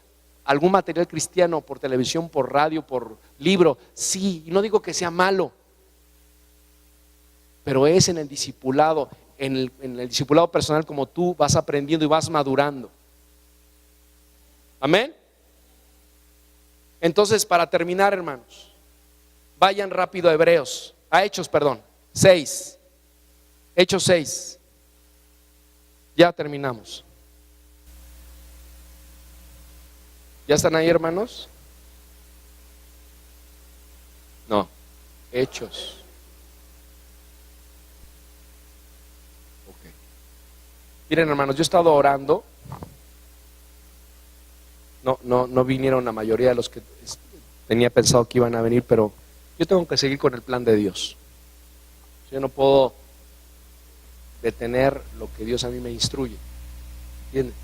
algún material cristiano por televisión, por radio, por libro, sí, y no digo que sea malo, pero es en el discipulado, en el discipulado personal, como tú vas aprendiendo y vas madurando. Amén. Entonces, para terminar, hermanos, vayan rápido a Hechos 6. Hechos 6. Ya terminamos. ¿Ya están ahí, hermanos? No. Hechos. Ok. Miren, hermanos, yo he estado orando. No vinieron la mayoría de los que tenía pensado que iban a venir, pero yo tengo que seguir con el plan de Dios. Yo no puedo detener lo que Dios a mí me instruye. ¿Entienden?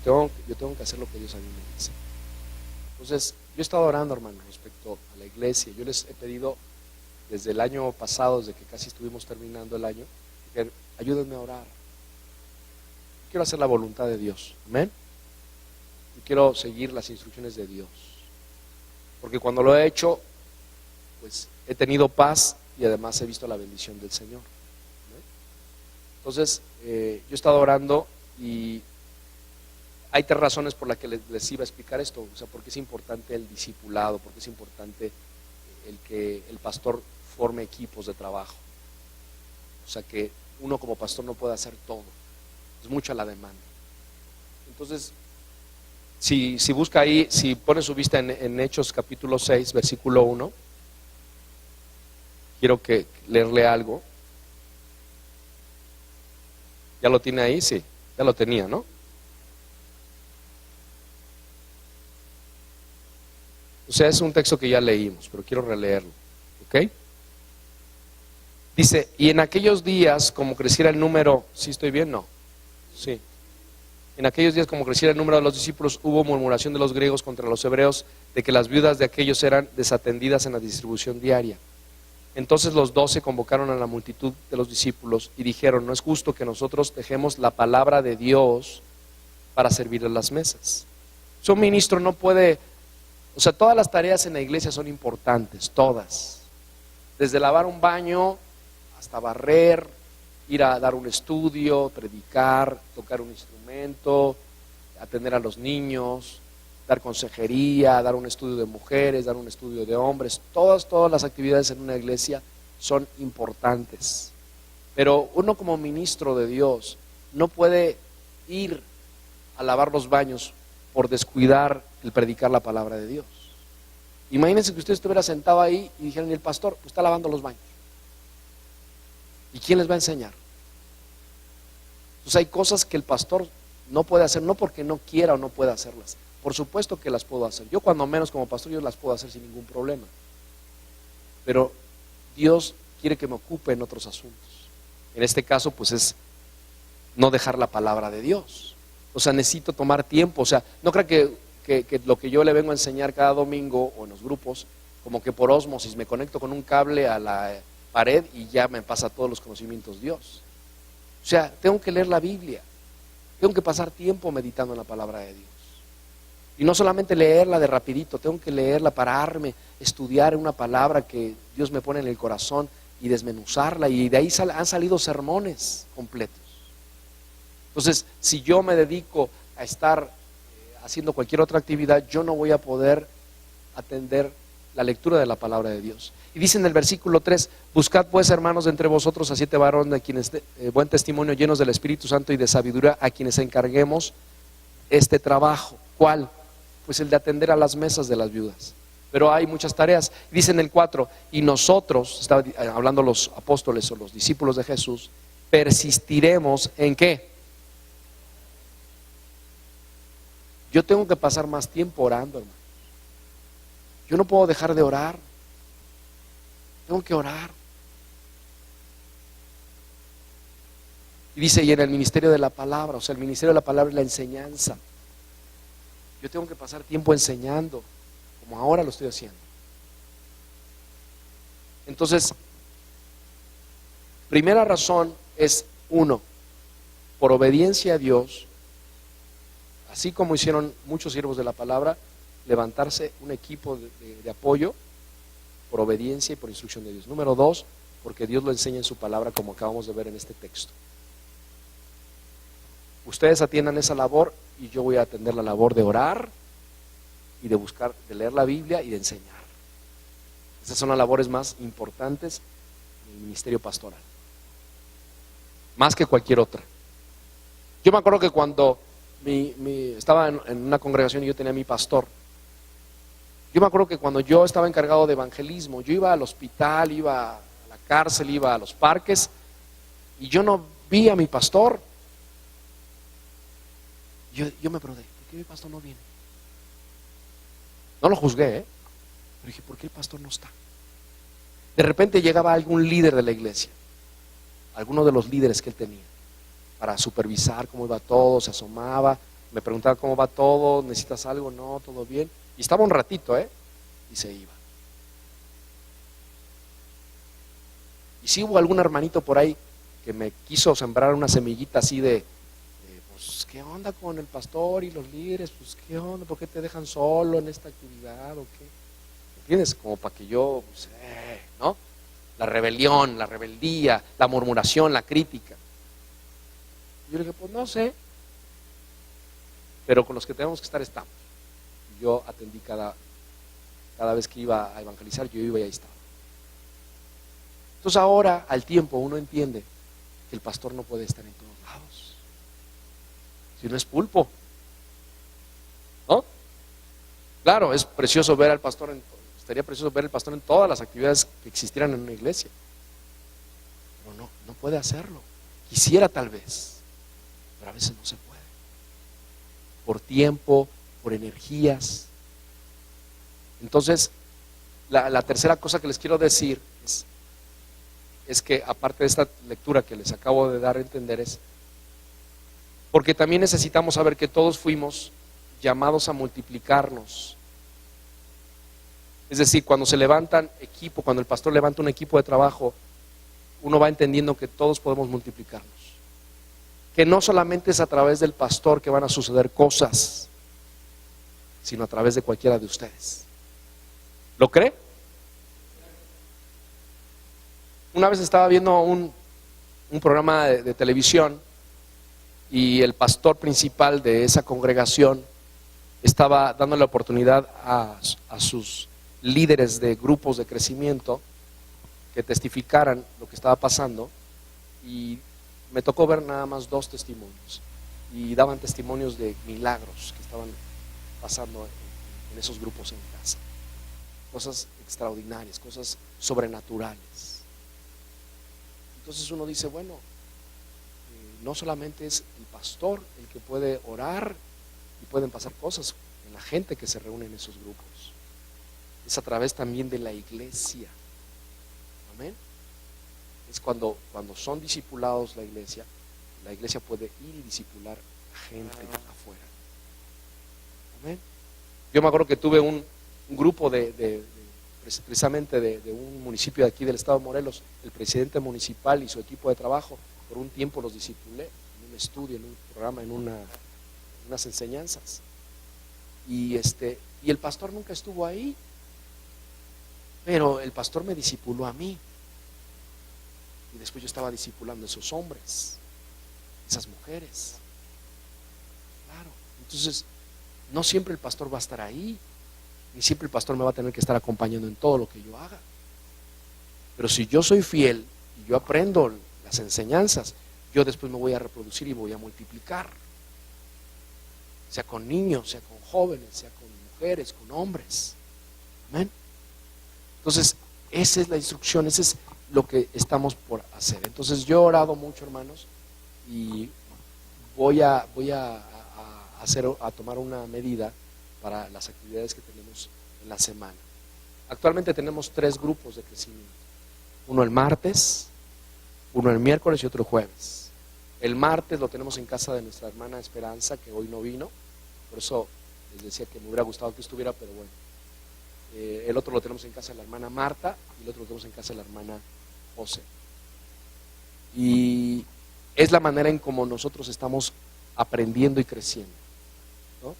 Yo tengo que hacer lo que Dios a mí me dice. Entonces, yo he estado orando, hermano, respecto a la iglesia. Yo les he pedido desde el año pasado, desde que casi estuvimos terminando el año, que ayúdenme a orar. Quiero hacer la voluntad de Dios. Amén. Yo quiero seguir las instrucciones de Dios. Porque cuando lo he hecho, pues he tenido paz y además he visto la bendición del Señor. ¿Amén? Entonces, yo he estado orando y hay 3 razones por las que les iba a explicar esto. O sea, porque es importante el discipulado, porque es importante el que el pastor forme equipos de trabajo. O sea, que uno como pastor no puede hacer todo. Es mucha la demanda. Entonces, si busca ahí, si pone su vista en Hechos capítulo 6, versículo 1, quiero que leerle algo. ¿Ya lo tiene ahí? Sí, ya lo tenía, ¿no? O sea, es un texto que ya leímos, pero quiero releerlo, ¿ok? Dice, y en aquellos días, como creciera el número, ¿sí estoy bien? No, sí. En aquellos días, como creciera el número de los discípulos, hubo murmuración de los griegos contra los hebreos, de que las viudas de aquellos eran desatendidas en la distribución diaria. Entonces los 12 convocaron a la multitud de los discípulos y dijeron, no es justo que nosotros dejemos la palabra de Dios para servir a las mesas. Un ministro no puede... O sea, todas las tareas en la iglesia son importantes, todas. Desde lavar un baño hasta barrer, ir a dar un estudio, predicar, tocar un instrumento, atender a los niños, dar consejería, dar un estudio de mujeres, dar un estudio de hombres. Todas las actividades en una iglesia son importantes. Pero uno como ministro de Dios no puede ir a lavar los baños por descuidar el predicar la palabra de Dios. Imagínense que usted estuviera sentado ahí y dijeran, el pastor pues, está lavando los baños. ¿Y quién les va a enseñar? Entonces hay cosas que el pastor no puede hacer, no porque no quiera o no pueda hacerlas. Por supuesto que las puedo hacer. Yo cuando menos como pastor yo las puedo hacer sin ningún problema. Pero Dios quiere que me ocupe en otros asuntos. En este caso pues es no dejar la palabra de Dios. O sea, necesito tomar tiempo. O sea, no creo que lo que yo le vengo a enseñar cada domingo o en los grupos, como que por ósmosis me conecto con un cable a la pared y ya me pasa todos los conocimientos Dios. O sea, tengo que leer la Biblia, tengo que pasar tiempo meditando en la palabra de Dios. Y no solamente leerla de rapidito, tengo que leerla, pararme, estudiar una palabra que Dios me pone en el corazón y desmenuzarla, y de ahí han salido sermones completos. Entonces, si yo me dedico a estar haciendo cualquier otra actividad, yo no voy a poder atender la lectura de la palabra de Dios. Y dice en el versículo 3, buscad pues, hermanos, de entre vosotros a 7 varones de quienes buen testimonio, llenos del Espíritu Santo y de sabiduría, a quienes encarguemos este trabajo. ¿Cuál? Pues el de atender a las mesas de las viudas. Pero hay muchas tareas. Dice en el 4, y nosotros, está hablando los apóstoles o los discípulos de Jesús, persistiremos en ¿qué? Yo tengo que pasar más tiempo orando, hermano. Yo no puedo dejar de orar. Tengo que orar. Y dice, y en el ministerio de la palabra, o sea, el ministerio de la palabra es la enseñanza. Yo tengo que pasar tiempo enseñando, como ahora lo estoy haciendo. Entonces, Primera razón es, uno, por obediencia a Dios, así como hicieron muchos siervos de la palabra, levantarse un equipo de apoyo por obediencia y por instrucción de Dios. Número dos, porque Dios lo enseña en su palabra, como acabamos de ver en este texto. Ustedes atiendan esa labor y yo voy a atender la labor de orar y de buscar, de leer la Biblia y de enseñar. Esas son las labores más importantes del ministerio pastoral, más que cualquier otra. Yo me acuerdo que cuando estaba en una congregación y yo tenía a mi pastor, yo me acuerdo que cuando yo estaba encargado de evangelismo, yo iba al hospital, iba a la cárcel, iba a los parques, y yo no vi a mi pastor. Yo me pregunté, ¿por qué mi pastor no viene? No lo juzgué, pero dije, ¿por qué el pastor no está? De repente llegaba algún líder de la iglesia, alguno de los líderes que él tenía, para supervisar cómo iba todo, se asomaba, me preguntaba cómo va todo, ¿necesitas algo? No, todo bien. Y estaba un ratito, y se iba. Y si hubo algún hermanito por ahí que me quiso sembrar una semillita así de pues, ¿qué onda con el pastor y los líderes? Pues, ¿qué onda? ¿Por qué te dejan solo en esta actividad o qué? ¿Entiendes? Como para que yo, pues, ¿no? La rebelión, la rebeldía, la murmuración, la crítica. Yo le dije, pues no sé, pero con los que tenemos que estar estamos. Yo atendí cada vez que iba a evangelizar, yo iba y ahí estaba. Entonces ahora, al tiempo, uno entiende que el pastor no puede estar en todos lados. Si no es pulpo, ¿no? Claro, es precioso ver al pastor, estaría precioso ver al pastor en todas las actividades que existieran en una iglesia. Pero no puede hacerlo. Quisiera tal vez, pero a veces no se puede. Por tiempo, por energías. Entonces, la tercera cosa que les quiero decir es que, aparte de esta lectura que les acabo de dar a entender, es porque también necesitamos saber que todos fuimos llamados a multiplicarnos. Es decir, cuando se levantan equipo, cuando el pastor levanta un equipo de trabajo, uno va entendiendo que todos podemos multiplicarnos. Que no solamente es a través del pastor que van a suceder cosas, sino a través de cualquiera de ustedes. ¿Lo cree? Una vez estaba viendo un programa de televisión y el pastor principal de esa congregación estaba dando la oportunidad a sus líderes de grupos de crecimiento que testificaran lo que estaba pasando, y me tocó ver nada más 2 testimonios, y daban testimonios de milagros que estaban pasando en esos grupos en casa, cosas extraordinarias, cosas sobrenaturales. Entonces uno dice, bueno, no solamente es el pastor el que puede orar y pueden pasar cosas en la gente que se reúne en esos grupos, es a través también de la iglesia. Amén. Es cuando son discipulados la iglesia puede ir y discipular a gente afuera. Amén. Yo me acuerdo que tuve un grupo precisamente de un municipio de aquí del estado de Morelos. El presidente municipal y su equipo de trabajo, por un tiempo los discipulé en un estudio, en un programa, en unas enseñanzas. Y el pastor nunca estuvo ahí, pero el pastor me discipuló a mí. Y después yo estaba discipulando a esos hombres, esas mujeres. Claro, entonces no siempre el pastor va a estar ahí, ni siempre el pastor me va a tener que estar acompañando en todo lo que yo haga. Pero si yo soy fiel y yo aprendo las enseñanzas, yo después me voy a reproducir y voy a multiplicar. Sea con niños, sea con jóvenes, sea con mujeres, con hombres. Amén. Entonces, esa es la instrucción, ese es lo que estamos por hacer. Entonces, yo he orado mucho, hermanos, y voy a tomar una medida para las actividades que tenemos en la semana. Actualmente tenemos 3 grupos de crecimiento. Uno el martes, uno el miércoles y otro el jueves. El martes lo tenemos en casa de nuestra hermana Esperanza, que hoy no vino. Por eso les decía que me hubiera gustado que estuviera, pero bueno. El otro lo tenemos en casa de la hermana Marta y el otro lo tenemos en casa de la hermana José. Y es la manera en cómo nosotros estamos aprendiendo y creciendo, ¿no?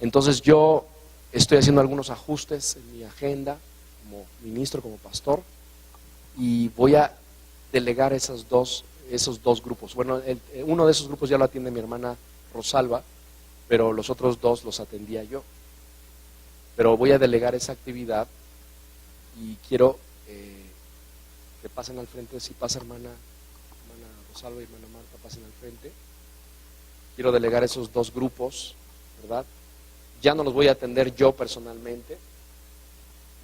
Entonces yo estoy haciendo algunos ajustes en mi agenda como ministro, como pastor, y voy a delegar esos dos grupos. Bueno, uno de esos grupos ya lo atiende mi hermana Rosalba, pero los otros dos los atendía yo. Pero voy a delegar esa actividad y quiero que pasen al frente. Si pasa hermana Rosalba y hermana Marta, pasen al frente. Quiero delegar esos dos grupos, ¿verdad? Ya no los voy a atender yo personalmente.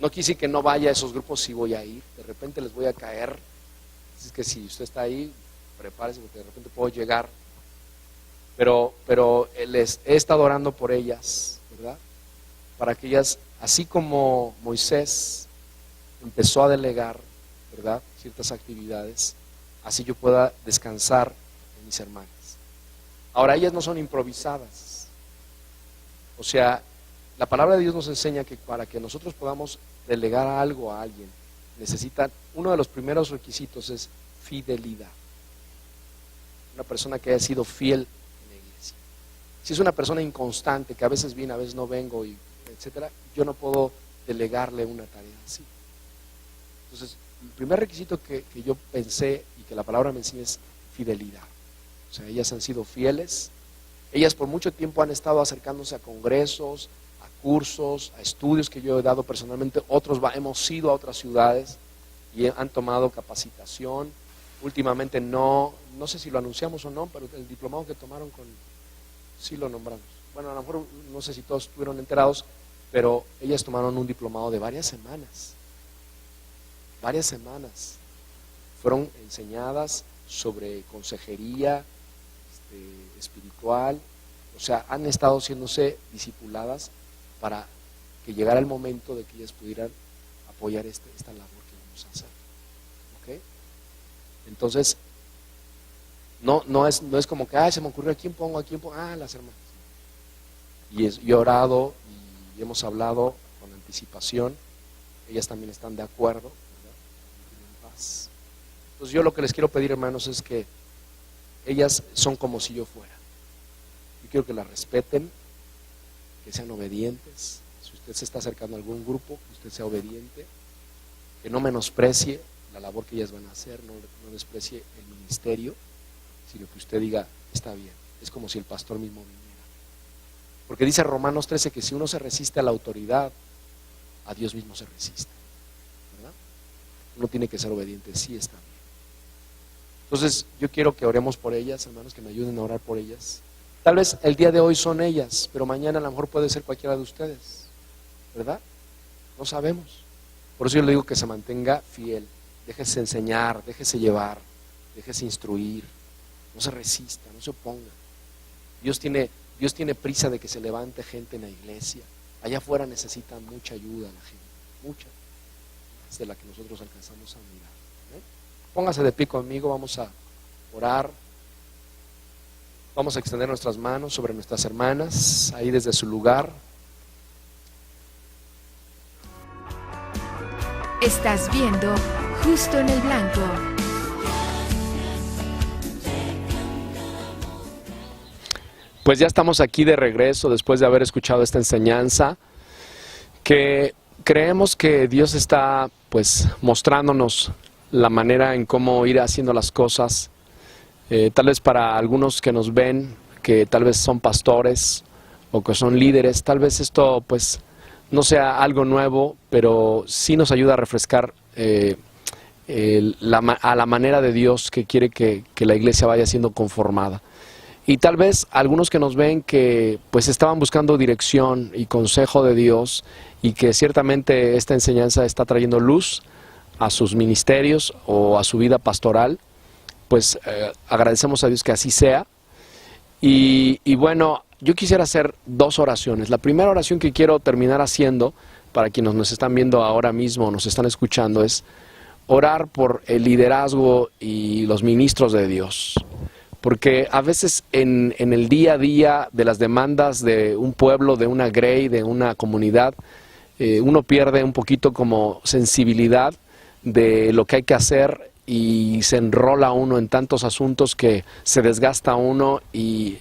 No quise que no vaya a esos grupos, sí voy a ir. De repente les voy a caer. Así que si usted está ahí, prepárese porque de repente puedo llegar. Pero les he estado orando por ellas, ¿verdad? Para que ellas, así como Moisés empezó a delegar, ¿verdad?, ciertas actividades, así yo pueda descansar en mis hermanas. Ahora, ellas no son improvisadas. O sea, la palabra de Dios nos enseña que para que nosotros podamos delegar algo a alguien, necesitan, uno de los primeros requisitos es fidelidad. Una persona que haya sido fiel en la iglesia. Si es una persona inconstante, que a veces viene, a veces no vengo, y etcétera, yo no puedo delegarle una tarea así. Entonces, el primer requisito que yo pensé y que la palabra me enseña es fidelidad. O sea, ellas han sido fieles. Ellas por mucho tiempo han estado acercándose a congresos, a cursos, a estudios que yo he dado personalmente. Otros hemos ido a otras ciudades y han tomado capacitación. Últimamente no sé si lo anunciamos o no, pero el diplomado que tomaron sí lo nombramos. Bueno, a lo mejor no sé si todos estuvieron enterados, pero ellas tomaron un diplomado de varias semanas. Varias semanas. Fueron enseñadas sobre consejería espiritual. O sea, han estado siéndose discipuladas para que llegara el momento de que ellas pudieran apoyar esta labor que vamos a hacer. ¿Ok? Entonces, no es como que, se me ocurrió, ¿a quién pongo? Las hermanas. Y he orado y hemos hablado con anticipación. Ellas también están de acuerdo, ¿verdad? Tienen paz. Entonces yo lo que les quiero pedir, hermanos, es que ellas son como si yo fuera. Yo quiero que las respeten, que sean obedientes. Si usted se está acercando a algún grupo, que usted sea obediente, que no menosprecie la labor que ellas van a hacer, no desprecie el ministerio, sino que usted diga, está bien. Es como si el pastor mismo viniera. Porque dice Romanos 13 que si uno se resiste a la autoridad, a Dios mismo se resiste, ¿verdad? Uno tiene que ser obediente, sí, está bien. Entonces yo quiero que oremos por ellas, hermanos, que me ayuden a orar por ellas. Tal vez el día de hoy son ellas, pero mañana a lo mejor puede ser cualquiera de ustedes, ¿verdad? No sabemos. Por eso yo le digo que se mantenga fiel, déjese enseñar, déjese llevar, déjese instruir, no se resista, no se oponga. Dios tiene prisa de que se levante gente en la iglesia. Allá afuera necesitan mucha ayuda la gente, mucha, más de la que nosotros alcanzamos a mirar. Póngase de pie conmigo, vamos a orar. Vamos a extender nuestras manos sobre nuestras hermanas, ahí desde su lugar. Estás viendo Justo en el Blanco. Pues ya estamos aquí de regreso después de haber escuchado esta enseñanza, que creemos que Dios está pues mostrándonos la manera en cómo ir haciendo las cosas. Tal vez para algunos que nos ven, que tal vez son pastores o que son líderes, tal vez esto pues no sea algo nuevo, pero sí nos ayuda a refrescar a la manera de Dios que quiere que la iglesia vaya siendo conformada. Y tal vez algunos que nos ven que pues estaban buscando dirección y consejo de Dios y que ciertamente esta enseñanza está trayendo luz a sus ministerios o a su vida pastoral, pues agradecemos a Dios que así sea. Y bueno, yo quisiera hacer dos oraciones. La primera oración que quiero terminar haciendo, para quienes nos están viendo ahora mismo, nos están escuchando, es orar por el liderazgo y los ministros de Dios. Porque a veces en el día a día de las demandas de un pueblo, de una grey, de una comunidad, uno pierde un poquito como sensibilidad de lo que hay que hacer y se enrola uno en tantos asuntos que se desgasta uno y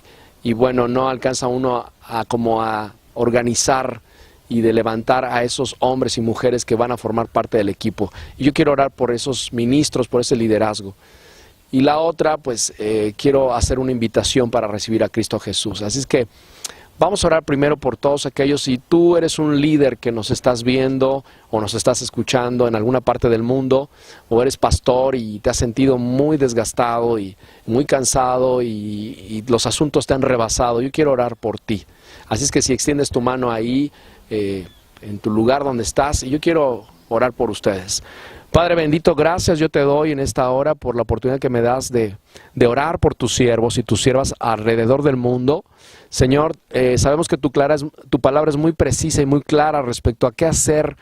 bueno, no alcanza uno a organizar y de levantar a esos hombres y mujeres que van a formar parte del equipo. Y yo quiero orar por esos ministros, por ese liderazgo. Y la otra, pues quiero hacer una invitación para recibir a Cristo Jesús. Así es que vamos a orar primero por todos aquellos. Si tú eres un líder que nos estás viendo o nos estás escuchando en alguna parte del mundo, o eres pastor y te has sentido muy desgastado y muy cansado y los asuntos te han rebasado, yo quiero orar por ti. Así es que si extiendes tu mano ahí, en tu lugar donde estás, yo quiero orar por ustedes. Padre bendito, gracias yo te doy en esta hora por la oportunidad que me das de orar por tus siervos y tus siervas alrededor del mundo. Señor, sabemos que tu palabra es muy precisa y muy clara respecto a qué hacer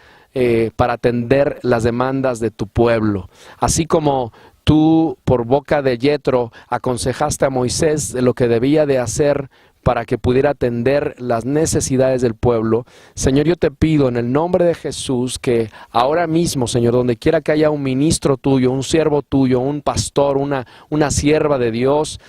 para atender las demandas de tu pueblo. Así como tú, por boca de Yetro, aconsejaste a Moisés de lo que debía de hacer para que pudiera atender las necesidades del pueblo. Señor, yo te pido en el nombre de Jesús que ahora mismo, Señor, donde quiera que haya un ministro tuyo, un siervo tuyo, un pastor, una sierva de Dios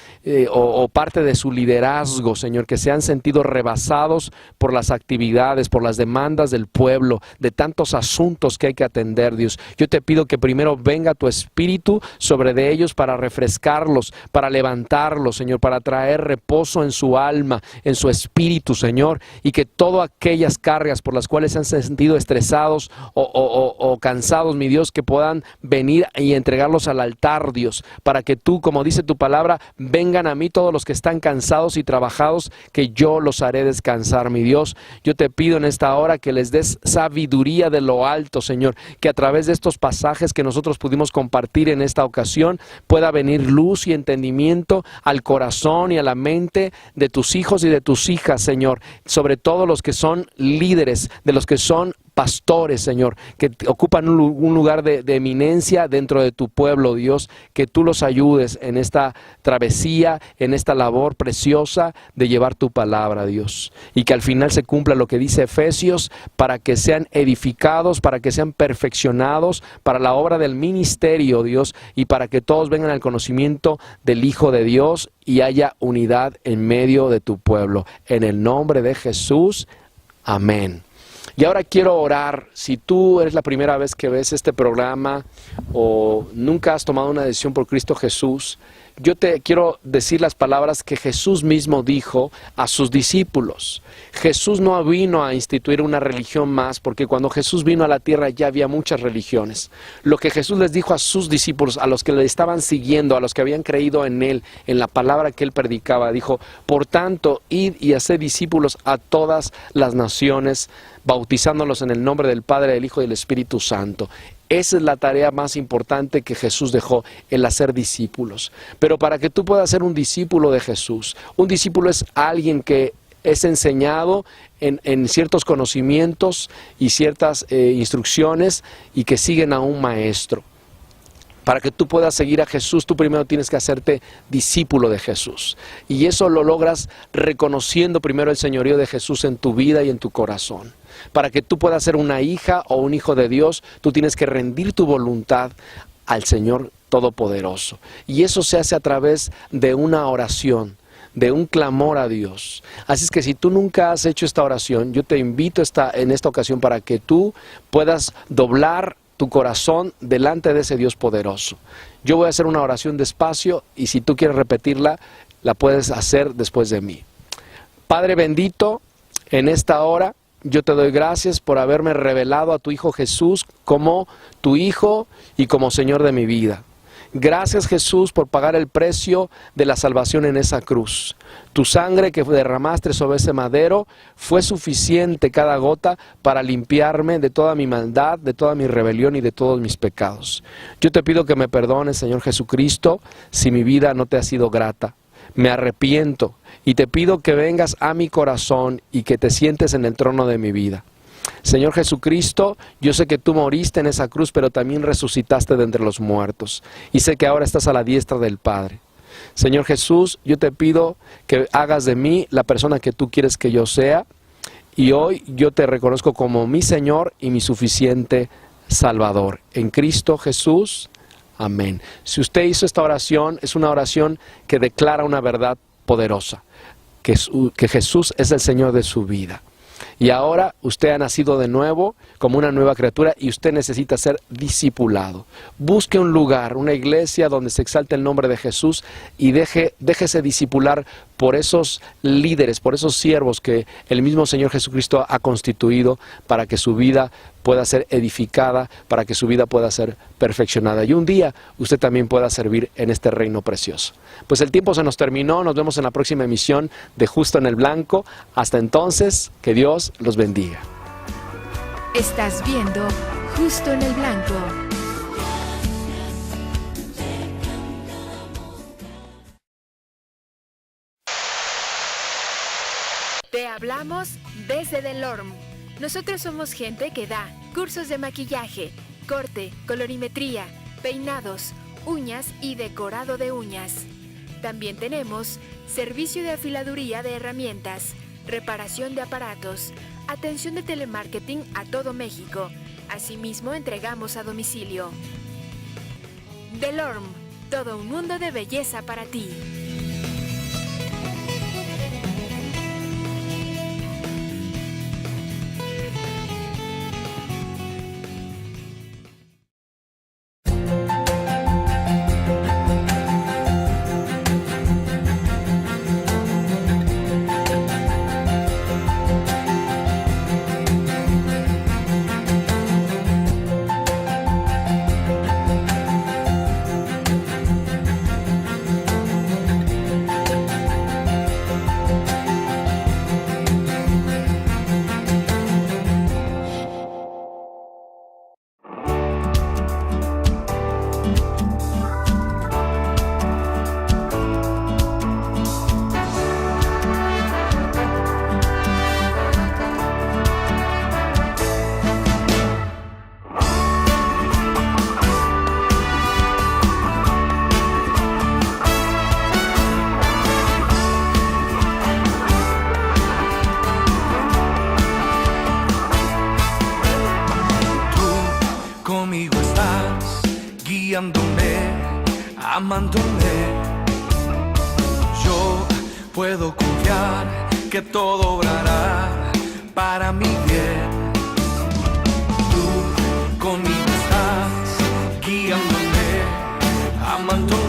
o parte de su liderazgo, Señor, que se han sentido rebasados por las actividades, por las demandas del pueblo, de tantos asuntos que hay que atender, Dios. Yo te pido que primero venga tu Espíritu sobre de ellos para refrescarlos, para levantarlos, Señor, para traer reposo en su alma, en su espíritu, Señor, y que todas aquellas cargas por las cuales se han sentido estresados o cansados, mi Dios, que puedan venir y entregarlos al altar, Dios, para que tú, como dice tu palabra, vengan a mí todos los que están cansados y trabajados, que yo los haré descansar, mi Dios. Yo te pido en esta hora que les des sabiduría de lo alto, Señor, que a través de estos pasajes que nosotros pudimos compartir en esta ocasión, pueda venir luz y entendimiento al corazón y a la mente de tus hijos y de tus hijas, Señor, sobre todo los que son líderes, de los que son pastores, Señor, que ocupan un lugar de eminencia dentro de tu pueblo, Dios, que tú los ayudes en esta travesía, en esta labor preciosa de llevar tu palabra, Dios, y que al final se cumpla lo que dice Efesios, para que sean edificados, para que sean perfeccionados para la obra del ministerio, Dios, y para que todos vengan al conocimiento del Hijo de Dios y haya unidad en medio de tu pueblo. En el nombre de Jesús, amén. Y ahora quiero orar. Si tú eres la primera vez que ves este programa o nunca has tomado una decisión por Cristo Jesús, yo te quiero decir las palabras que Jesús mismo dijo a sus discípulos. Jesús no vino a instituir una religión más, porque cuando Jesús vino a la tierra ya había muchas religiones. Lo que Jesús les dijo a sus discípulos, a los que le estaban siguiendo, a los que habían creído en él, en la palabra que él predicaba, dijo: por tanto, id y haced discípulos a todas las naciones, bautizándolos en el nombre del Padre, del Hijo y del Espíritu Santo. Esa es la tarea más importante que Jesús dejó, el hacer discípulos. Pero para que tú puedas ser un discípulo de Jesús, un discípulo es alguien que es enseñado en ciertos conocimientos y ciertas instrucciones y que siguen a un maestro. Para que tú puedas seguir a Jesús, tú primero tienes que hacerte discípulo de Jesús. Y eso lo logras reconociendo primero el señorío de Jesús en tu vida y en tu corazón. Para que tú puedas ser una hija o un hijo de Dios, tú tienes que rendir tu voluntad al Señor Todopoderoso. Y eso se hace a través de una oración, de un clamor a Dios. Así es que si tú nunca has hecho esta oración, yo te invito en esta ocasión para que tú puedas doblar tu corazón delante de ese Dios poderoso. Yo voy a hacer una oración despacio y si tú quieres repetirla, la puedes hacer después de mí. Padre bendito, en esta hora yo te doy gracias por haberme revelado a tu Hijo Jesús como tu Hijo y como Señor de mi vida. Gracias, Jesús, por pagar el precio de la salvación en esa cruz. Tu sangre que derramaste sobre ese madero fue suficiente, cada gota, para limpiarme de toda mi maldad, de toda mi rebelión y de todos mis pecados. Yo te pido que me perdones, Señor Jesucristo, si mi vida no te ha sido grata. Me arrepiento y te pido que vengas a mi corazón y que te sientes en el trono de mi vida. Señor Jesucristo, yo sé que tú moriste en esa cruz, pero también resucitaste de entre los muertos. Y sé que ahora estás a la diestra del Padre. Señor Jesús, yo te pido que hagas de mí la persona que tú quieres que yo sea. Y hoy yo te reconozco como mi Señor y mi suficiente Salvador. En Cristo Jesús, Amén. Si usted hizo esta oración, es una oración que declara una verdad poderosa, que Jesús es el Señor de su vida. Y ahora usted ha nacido de nuevo como una nueva criatura y usted necesita ser discipulado. Busque un lugar, una iglesia donde se exalte el nombre de Jesús y déjese discipular por esos líderes, por esos siervos que el mismo Señor Jesucristo ha constituido para que su vida pueda ser edificada, para que su vida pueda ser perfeccionada. Y un día usted también pueda servir en este reino precioso. Pues el tiempo se nos terminó, nos vemos en la próxima emisión de Justo en el Blanco. Hasta entonces, que Dios los bendiga. Estás viendo Justo en el Blanco. Te hablamos desde Delorme. Nosotros somos gente que da cursos de maquillaje, corte, colorimetría, peinados, uñas y decorado de uñas. También tenemos servicio de afiladuría de herramientas, reparación de aparatos, atención de telemarketing a todo México. Asimismo, entregamos a domicilio. Delorme, todo un mundo de belleza para ti. Conmigo estás guiándome, amándome. Yo puedo confiar que todo obrará para mi bien. Tú conmigo estás guiándome, amándome.